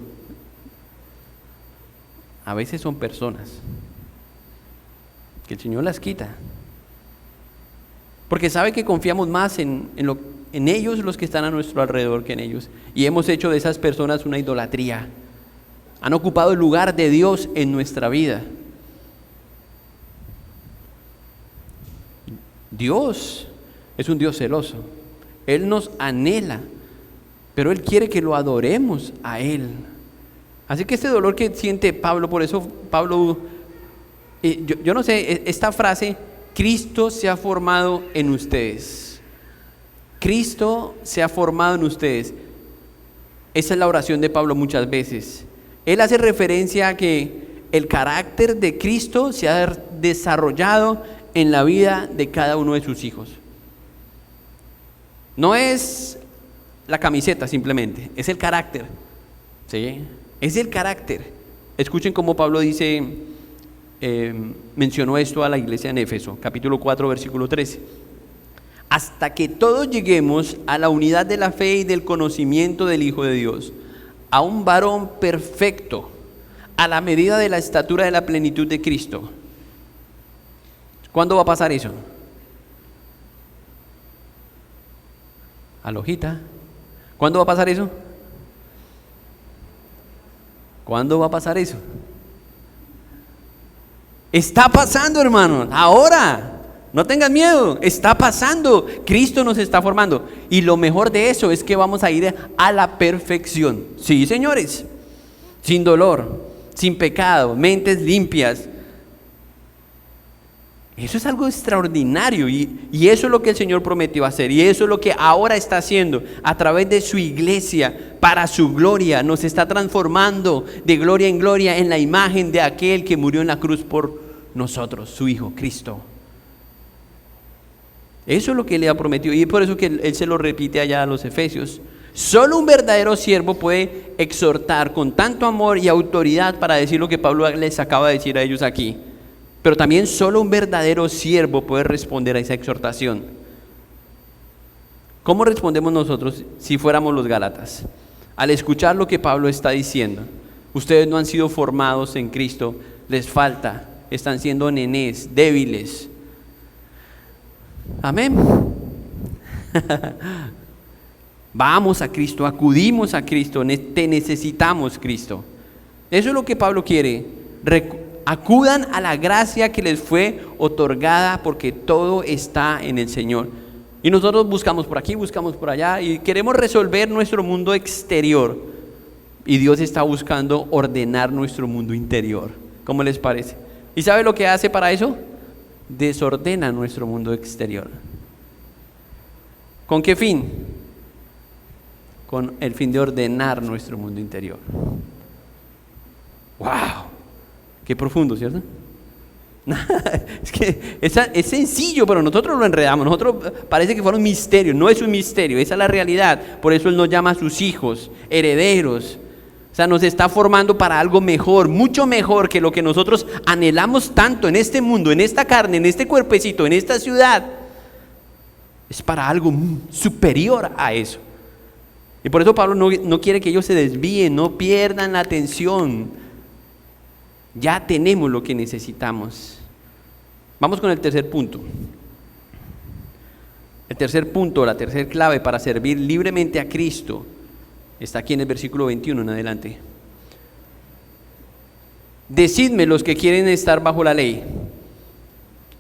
a veces son personas que el Señor las quita, porque sabe que confiamos más en ellos, los que están a nuestro alrededor, que en ellos. Y hemos hecho de esas personas una idolatría. Han ocupado el lugar de Dios en nuestra vida. Dios es un Dios celoso. Él nos anhela, pero Él quiere que lo adoremos a Él. Así que este dolor que siente Pablo, por eso Pablo, yo no sé, esta frase, Cristo se ha formado en ustedes. Cristo se ha formado en ustedes. Esa es la oración de Pablo muchas veces. Él hace referencia a que el carácter de Cristo se ha desarrollado en la vida de cada uno de sus hijos. No es la camiseta simplemente, es el carácter. ¿Sí? Es el carácter. Escuchen cómo Pablo dice, mencionó esto a la iglesia en Éfeso, capítulo 4, versículo 13. Hasta que todos lleguemos a la unidad de la fe y del conocimiento del Hijo de Dios, a un varón perfecto, a la medida de la estatura de la plenitud de Cristo. ¿Cuándo va a pasar eso? A la hojita. ¿Cuándo va a pasar eso? ¿Cuándo va a pasar eso? Está pasando, hermano, ahora. No tengan miedo, está pasando. Cristo nos está formando. Y lo mejor de eso es que vamos a ir a la perfección. Sí, señores. Sin dolor, sin pecado, mentes limpias. Eso es algo extraordinario. Y eso es lo que el Señor prometió hacer. Y eso es lo que ahora está haciendo a través de su iglesia, para su gloria. Nos está transformando de gloria en gloria en la imagen de aquel que murió en la cruz por nosotros, su Hijo, Cristo. Eso es lo que Él le ha prometido, y es por eso que Él se lo repite allá a los Efesios. Solo un verdadero siervo puede exhortar con tanto amor y autoridad para decir lo que Pablo les acaba de decir a ellos aquí. Pero también solo un verdadero siervo puede responder a esa exhortación. ¿Cómo respondemos nosotros si fuéramos los Gálatas? Al escuchar lo que Pablo está diciendo, ustedes no han sido formados en Cristo, les falta, están siendo nenés, débiles. Amén. Vamos a Cristo, acudimos a Cristo, te necesitamos, Cristo. Eso es lo que Pablo quiere, acudan a la gracia que les fue otorgada, porque todo está en el Señor. Y nosotros buscamos por aquí, buscamos por allá y queremos resolver nuestro mundo exterior. Y Dios está buscando ordenar nuestro mundo interior. ¿Cómo les parece? ¿Y sabe lo que hace para eso? Desordena nuestro mundo exterior. ¿Con qué fin? Con el fin de ordenar nuestro mundo interior. ¡Wow! Qué profundo, ¿cierto? Es que es sencillo, pero nosotros lo enredamos. Nosotros parece que fuera un misterio. No es un misterio, esa es la realidad. Por eso Él nos llama a sus hijos, herederos. O sea, nos está formando para algo mejor, mucho mejor que lo que nosotros anhelamos tanto en este mundo, en esta carne, en este cuerpecito, en esta ciudad. Es para algo superior a eso. Y por eso Pablo no quiere que ellos se desvíen, no pierdan la atención. Ya tenemos lo que necesitamos. Vamos con el tercer punto. El tercer punto, la tercera clave para servir libremente a Cristo, está aquí en el versículo 21 en adelante. Decidme los que quieren estar bajo la ley,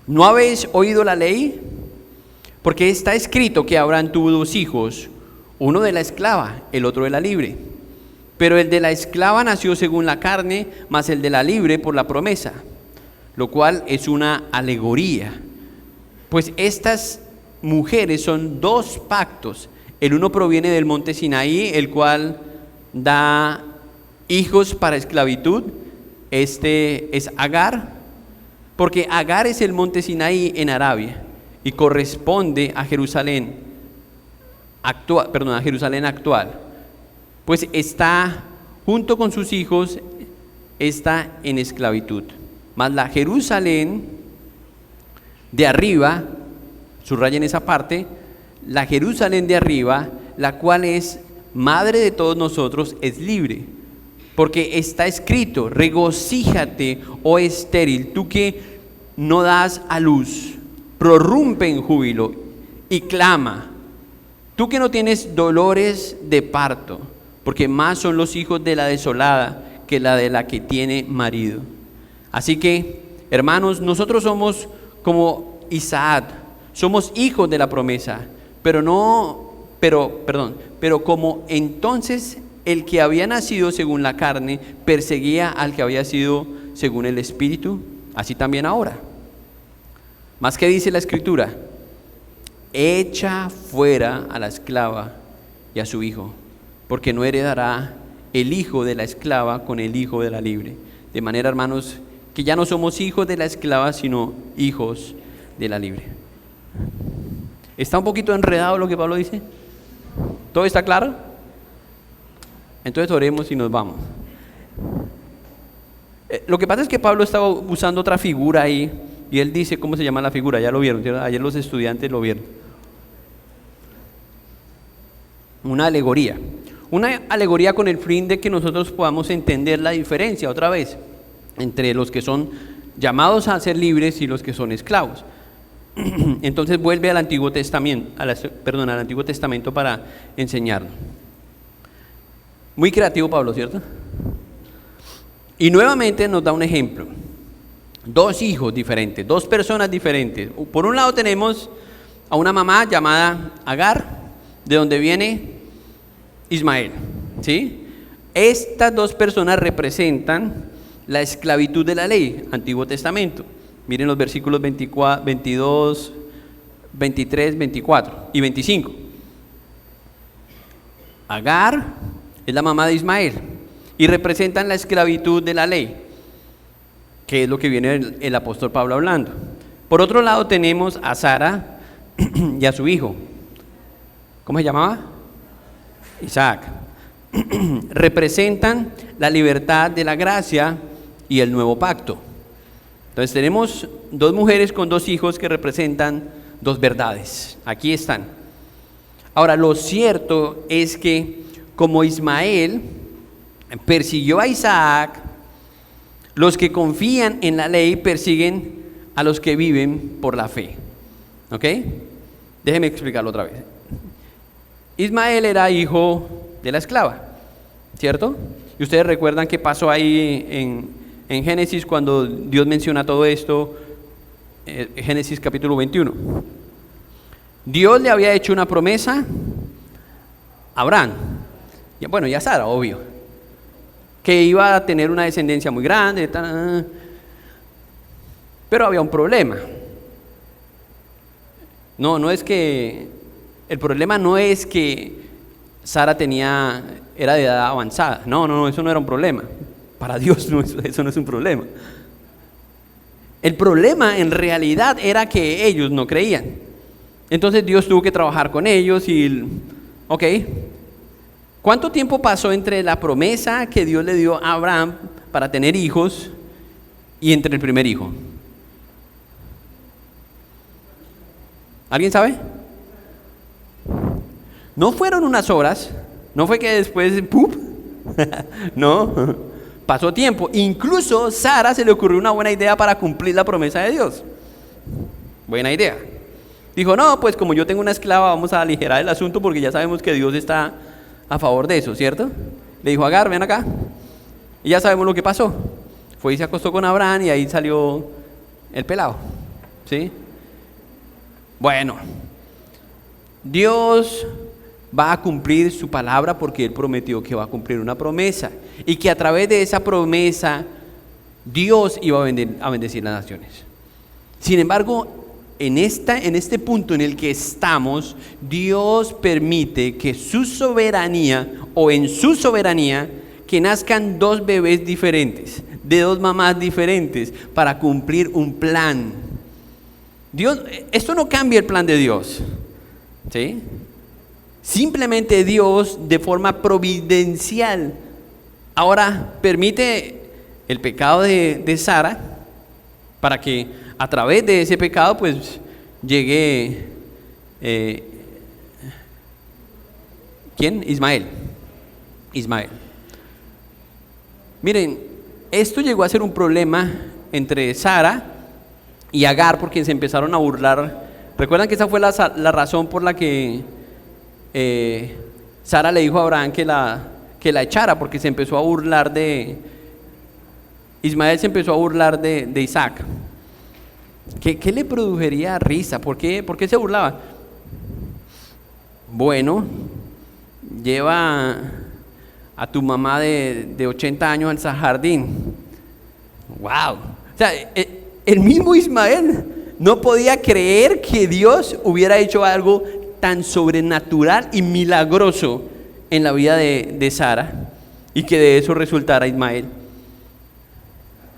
¿no habéis oído la ley? Porque está escrito que Abraham tuvo dos hijos, uno de la esclava, el otro de la libre. Pero el de la esclava nació según la carne, mas el de la libre por la promesa, lo cual es una alegoría. Pues estas mujeres son dos pactos. El uno proviene del monte Sinaí, el cual da hijos para esclavitud. Este es Agar, porque Agar es el monte Sinaí en Arabia y corresponde a Jerusalén actual. Pues está junto con sus hijos, está en esclavitud. Mas la Jerusalén de arriba, subrayen esa parte, la Jerusalén de arriba, la cual es madre de todos nosotros, es libre. Porque está escrito, regocíjate, oh estéril, tú que no das a luz, prorrumpe en júbilo y clama, tú que no tienes dolores de parto, porque más son los hijos de la desolada que la de la que tiene marido. Así que, hermanos, nosotros somos como Isaac, somos hijos de la promesa, pero como entonces el que había nacido según la carne perseguía al que había sido según el Espíritu, así también ahora. Más que dice la Escritura, echa fuera a la esclava y a su hijo, porque no heredará el hijo de la esclava con el hijo de la libre. De manera, hermanos, que ya no somos hijos de la esclava, sino hijos de la libre. ¿Está un poquito enredado lo que Pablo dice? ¿Todo está claro? Entonces oremos y nos vamos. Lo que pasa es que Pablo estaba usando otra figura ahí, y él dice, ¿cómo se llama la figura? Ya lo vieron, ¿cierto? Ayer los estudiantes lo vieron. Una alegoría. Una alegoría con el fin de que nosotros podamos entender la diferencia otra vez entre los que son llamados a ser libres y los que son esclavos. Entonces vuelve al Antiguo Testamento, al Antiguo Testamento para enseñarlo. Muy creativo Pablo, ¿cierto? Y nuevamente nos da un ejemplo. Dos hijos diferentes, dos personas diferentes. Por un lado tenemos a una mamá llamada Agar, de donde viene Ismael, ¿sí? Estas dos personas representan la esclavitud de la ley, Antiguo Testamento. Miren los versículos 22, 23, 24 y 25. Agar es la mamá de Ismael y representan la esclavitud de la ley, que es lo que viene el apóstol Pablo hablando. Por otro lado tenemos a Sara y a su hijo. ¿Cómo se llamaba? Isaac. Representan la libertad de la gracia y el nuevo pacto. Entonces tenemos dos mujeres con dos hijos que representan dos verdades. Aquí están. Ahora, lo cierto es que como Ismael persiguió a Isaac, los que confían en la ley persiguen a los que viven por la fe. ¿Ok? Déjenme explicarlo otra vez. Ismael era hijo de la esclava, ¿cierto? Y ustedes recuerdan qué pasó ahí en en Génesis cuando Dios menciona todo esto, Génesis capítulo 21. Dios le había hecho una promesa a Abraham, bueno, y a Sara, obvio, que iba a tener una descendencia muy grande, pero había un problema. El problema no es que Sara era de edad avanzada. No, eso no era un problema. Para Dios eso no es un problema. El problema en realidad era que ellos no creían. Entonces Dios tuvo que trabajar con ellos ok. ¿Cuánto tiempo pasó entre la promesa que Dios le dio a Abraham para tener hijos y entre el primer hijo? ¿Alguien sabe? No fueron unas horas, no fue que después, ¡pum! No, pasó tiempo. Incluso a Sara se le ocurrió una buena idea para cumplir la promesa de Dios. Buena idea. Dijo, no, pues como yo tengo una esclava, vamos a aligerar el asunto porque ya sabemos que Dios está a favor de eso, ¿cierto? Le dijo, Agar, ven acá. Y ya sabemos lo que pasó. Fue y se acostó con Abraham y ahí salió el pelado, ¿sí? Bueno, Dios va a cumplir su palabra porque Él prometió que va a cumplir una promesa y que a través de esa promesa Dios iba a bendecir las naciones. Sin embargo, en este punto en el que estamos, Dios permite que su soberanía en su soberanía que nazcan dos bebés diferentes, de dos mamás diferentes, para cumplir un plan. Esto no cambia el plan de Dios, ¿sí? Simplemente Dios, de forma providencial, ahora permite el pecado de Sara para que a través de ese pecado pues llegue ¿quién? Ismael. Miren, esto llegó a ser un problema entre Sara y Agar porque se empezaron a burlar. ¿Recuerdan que esa fue la razón por la que Sara le dijo a Abraham que la echara? Porque se empezó a burlar Ismael se empezó a burlar de Isaac. ¿Qué le produciría risa? ¿Por qué se burlaba? Bueno, lleva a tu mamá de 80 años al jardín. ¡Wow! O sea, el mismo Ismael no podía creer que Dios hubiera hecho algo tan sobrenatural y milagroso en la vida de Sara y que de eso resultara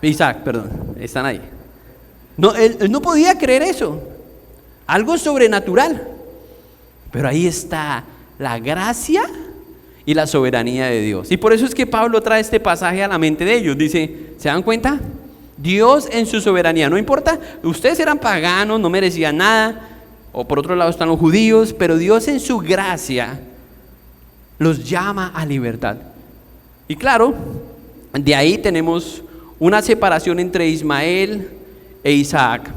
Isaac, están ahí. No, él no podía creer eso, algo sobrenatural, pero ahí está la gracia y la soberanía de Dios. Y por eso es que Pablo trae este pasaje a la mente de ellos. Dice, ¿se dan cuenta? Dios en su soberanía, no importa, ustedes eran paganos, no merecían nada, o por otro lado están los judíos, pero Dios en su gracia los llama a libertad. Y claro, de ahí tenemos una separación entre Ismael e Isaac,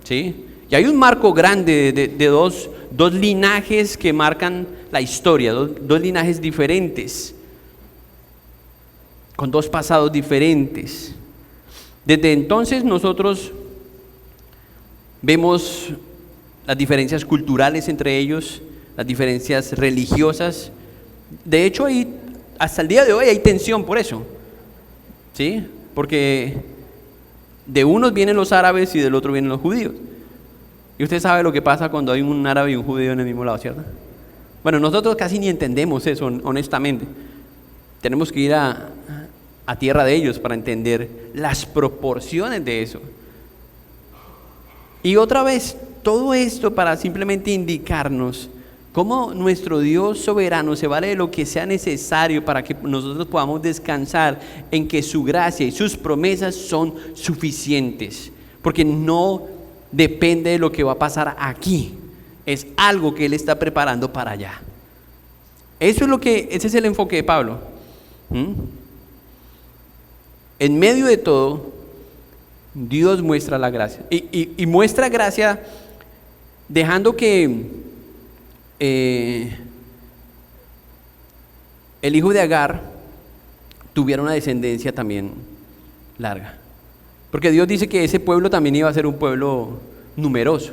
¿sí? Y hay un marco grande de dos linajes que marcan la historia, dos linajes diferentes, con dos pasados diferentes. Desde entonces nosotros vemos las diferencias culturales entre ellos, las diferencias religiosas. De hecho, hasta el día de hoy hay tensión por eso, ¿sí? Porque de unos vienen los árabes y del otro vienen los judíos. Y usted sabe lo que pasa cuando hay un árabe y un judío en el mismo lado, ¿cierto? Bueno, nosotros casi ni entendemos eso, honestamente. Tenemos que ir a tierra de ellos para entender las proporciones de eso. Y otra vez, todo esto para simplemente indicarnos cómo nuestro Dios soberano se vale de lo que sea necesario para que nosotros podamos descansar en que su gracia y sus promesas son suficientes, porque no depende de lo que va a pasar aquí, es algo que Él está preparando para allá. Ese es el enfoque de Pablo. En medio de todo, Dios muestra la gracia y muestra gracia dejando que el hijo de Agar tuviera una descendencia también larga. Porque Dios dice que ese pueblo también iba a ser un pueblo numeroso.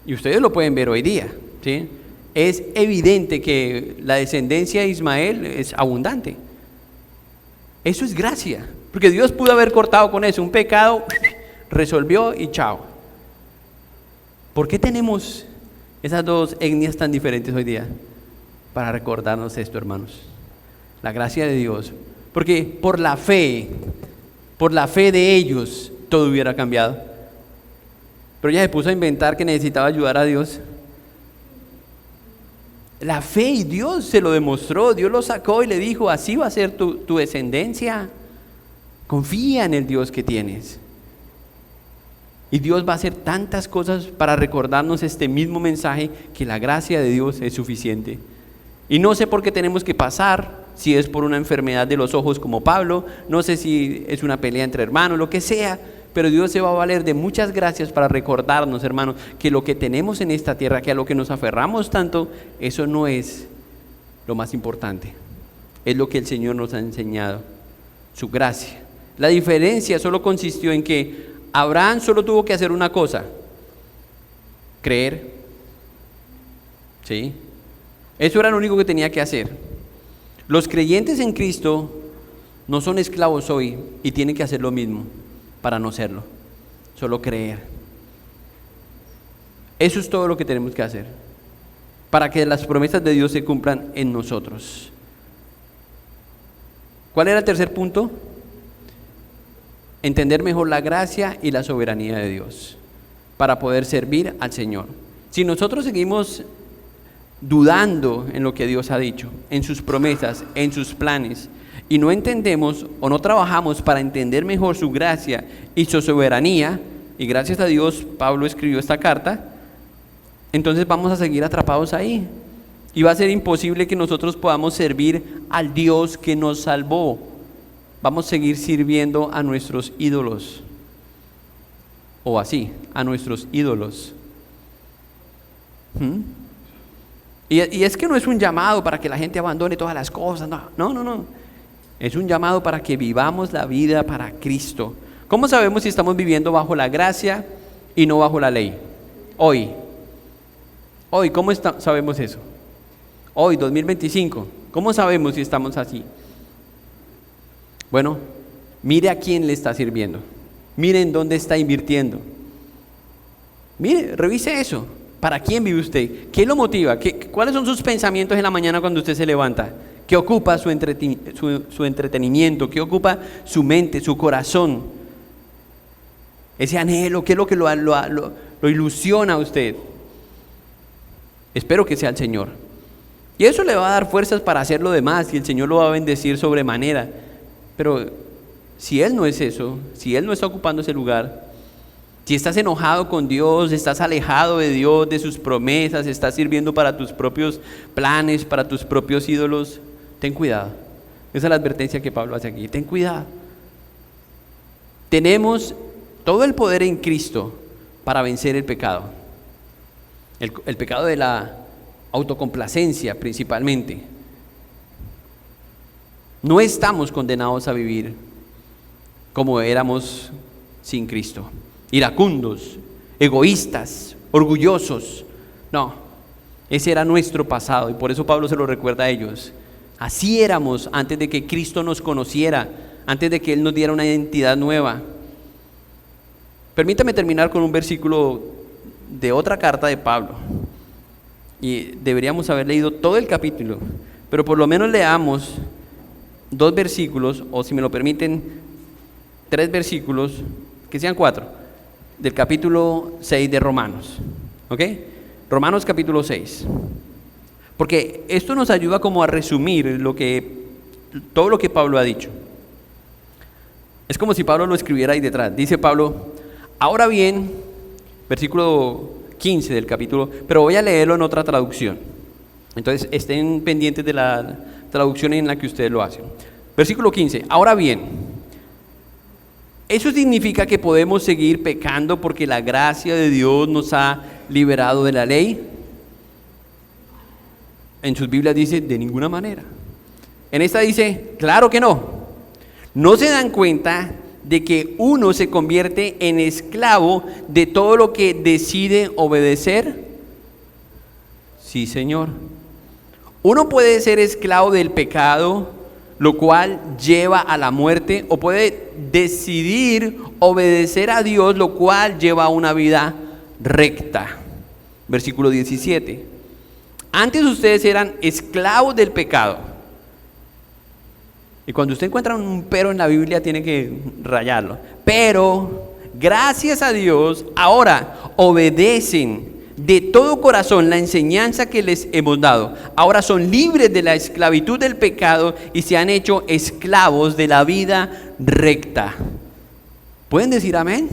Y ustedes lo pueden ver hoy día, ¿sí? Es evidente que la descendencia de Ismael es abundante. Eso es gracia, porque Dios pudo haber cortado con eso, un pecado, resolvió y chao. ¿Por qué tenemos esas dos etnias tan diferentes hoy día? Para recordarnos esto, hermanos, la gracia de Dios, porque por la fe de ellos, todo hubiera cambiado. Pero ella se puso a inventar que necesitaba ayudar a Dios. La fe, y Dios se lo demostró, Dios lo sacó y le dijo, así va a ser tu descendencia. Confía en el Dios que tienes. Y Dios va a hacer tantas cosas para recordarnos este mismo mensaje, que la gracia de Dios es suficiente. Y no sé por qué tenemos que pasar, si es por una enfermedad de los ojos como Pablo, no sé si es una pelea entre hermanos, lo que sea, pero Dios se va a valer de muchas gracias para recordarnos, hermanos, que lo que tenemos en esta tierra, que a lo que nos aferramos tanto, eso no es lo más importante. Es lo que el Señor nos ha enseñado, su gracia. La diferencia solo consistió en que Abraham solo tuvo que hacer una cosa: creer. ¿Sí? Eso era lo único que tenía que hacer. Los creyentes en Cristo no son esclavos hoy y tienen que hacer lo mismo para no serlo, solo creer. Eso es todo lo que tenemos que hacer para que las promesas de Dios se cumplan en nosotros. ¿Cuál era el tercer punto? Entender mejor la gracia y la soberanía de Dios para poder servir al Señor. Si nosotros seguimos dudando en lo que Dios ha dicho, en sus promesas, en sus planes, y no entendemos o no trabajamos para entender mejor su gracia y su soberanía, y gracias a Dios Pablo escribió esta carta, entonces vamos a seguir atrapados ahí, y va a ser imposible que nosotros podamos servir al Dios que nos salvó. Vamos a seguir sirviendo a nuestros ídolos, o así, a nuestros ídolos. Y es que no es un llamado para que la gente abandone todas las cosas, no. Es un llamado para que vivamos la vida para Cristo. ¿Cómo sabemos si estamos viviendo bajo la gracia y no bajo la ley? Hoy, ¿cómo sabemos eso? Hoy, 2025, ¿cómo sabemos si estamos así? Bueno, mire a quién le está sirviendo, mire en dónde está invirtiendo, mire, revise eso. ¿Para quién vive usted? ¿Qué lo motiva? ¿Cuáles son sus pensamientos en la mañana cuando usted se levanta? ¿Qué ocupa su entretenimiento? ¿Qué ocupa su mente, su corazón? Ese anhelo, ¿qué es lo que lo ilusiona a usted? Espero que sea el Señor. Y eso le va a dar fuerzas para hacer lo demás, y el Señor lo va a bendecir sobremanera. Pero si Él no es eso, si Él no está ocupando ese lugar, si estás enojado con Dios, estás alejado de Dios, de sus promesas, estás sirviendo para tus propios planes, para tus propios ídolos, ten cuidado. Esa es la advertencia que Pablo hace aquí. Ten cuidado. Tenemos todo el poder en Cristo para vencer el pecado. El pecado de la autocomplacencia principalmente. No estamos condenados a vivir como éramos sin Cristo. Iracundos, egoístas, orgullosos. No, ese era nuestro pasado, y por eso Pablo se lo recuerda a ellos. Así éramos antes de que Cristo nos conociera, antes de que Él nos diera una identidad nueva. Permítame terminar con un versículo de otra carta de Pablo, y deberíamos haber leído todo el capítulo, pero por lo menos leamos 2 versículos, o si me lo permiten, 3 versículos, que sean 4, del capítulo 6 de Romanos, ¿ok? Romanos capítulo 6, porque esto nos ayuda como a resumir todo lo que Pablo ha dicho. Es como si Pablo lo escribiera ahí detrás. Dice Pablo: ahora bien, versículo 15 del capítulo, pero voy a leerlo en otra traducción, entonces estén pendientes de la traducción en la que ustedes lo hacen. Versículo 15, ahora bien, ¿eso significa que podemos seguir pecando porque la gracia de Dios nos ha liberado de la ley? En sus Biblias dice, de ninguna manera. En esta dice, claro que no. ¿No se dan cuenta de que uno se convierte en esclavo de todo lo que decide obedecer? Sí, Señor. Uno puede ser esclavo del pecado, lo cual lleva a la muerte, o puede decidir obedecer a Dios, lo cual lleva a una vida recta. Versículo 17. Antes ustedes eran esclavos del pecado. Y cuando usted encuentra un pero en la Biblia, tiene que rayarlo. Pero, gracias a Dios, ahora obedecen de todo corazón la enseñanza que les hemos dado. Ahora son libres de la esclavitud del pecado y se han hecho esclavos de la vida recta. ¿Pueden decir amén?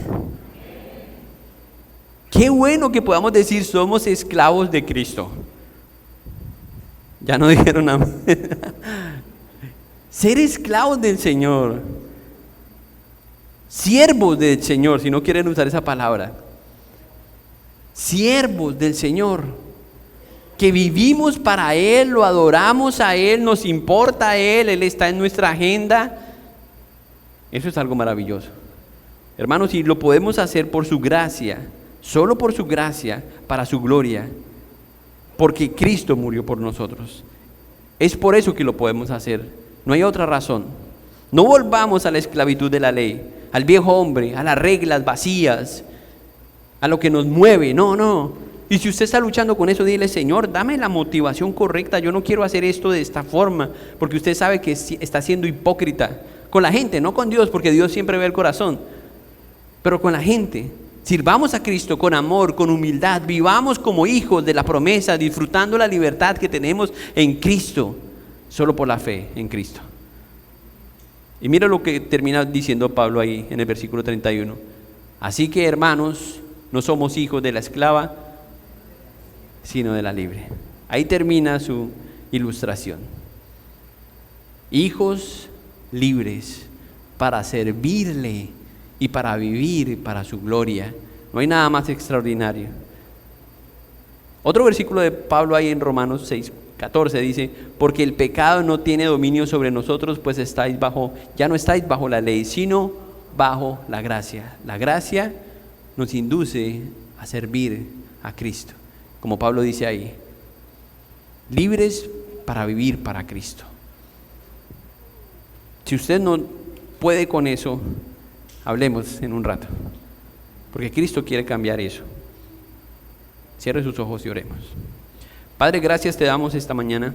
Qué bueno que podamos decir somos esclavos de Cristo. Ya no dijeron amén. Ser esclavos del Señor, siervos del Señor, si no quieren usar esa palabra, siervos del Señor, que vivimos para Él, lo adoramos a Él, nos importa a Él, Él está en nuestra agenda. Eso es algo maravilloso. Hermanos, y lo podemos hacer por su gracia, solo por su gracia, para su gloria, porque Cristo murió por nosotros. Es por eso que lo podemos hacer. No hay otra razón. No volvamos a la esclavitud de la ley, al viejo hombre, a las reglas vacías, a lo que nos mueve. No. Y si usted está luchando con eso, dile: Señor, dame la motivación correcta. Yo no quiero hacer esto de esta forma, porque usted sabe que está siendo hipócrita con la gente, no con Dios, porque Dios siempre ve el corazón, pero con la gente. Sirvamos a Cristo con amor, con humildad, vivamos como hijos de la promesa, disfrutando la libertad que tenemos en Cristo, solo por la fe en Cristo. Y mira lo que termina diciendo Pablo ahí en el versículo 31. Así que, hermanos, no somos hijos de la esclava, sino de la libre. Ahí termina su ilustración. Hijos libres para servirle y para vivir para su gloria. No hay nada más extraordinario. Otro versículo de Pablo ahí en Romanos 6:14 dice: porque el pecado no tiene dominio sobre nosotros, pues ya no estáis bajo la ley, sino bajo la gracia. La gracia nos induce a servir a Cristo, como Pablo dice ahí, libres para vivir para Cristo. Si usted no puede con eso, hablemos en un rato, porque Cristo quiere cambiar eso. Cierre sus ojos y oremos. Padre, gracias te damos esta mañana.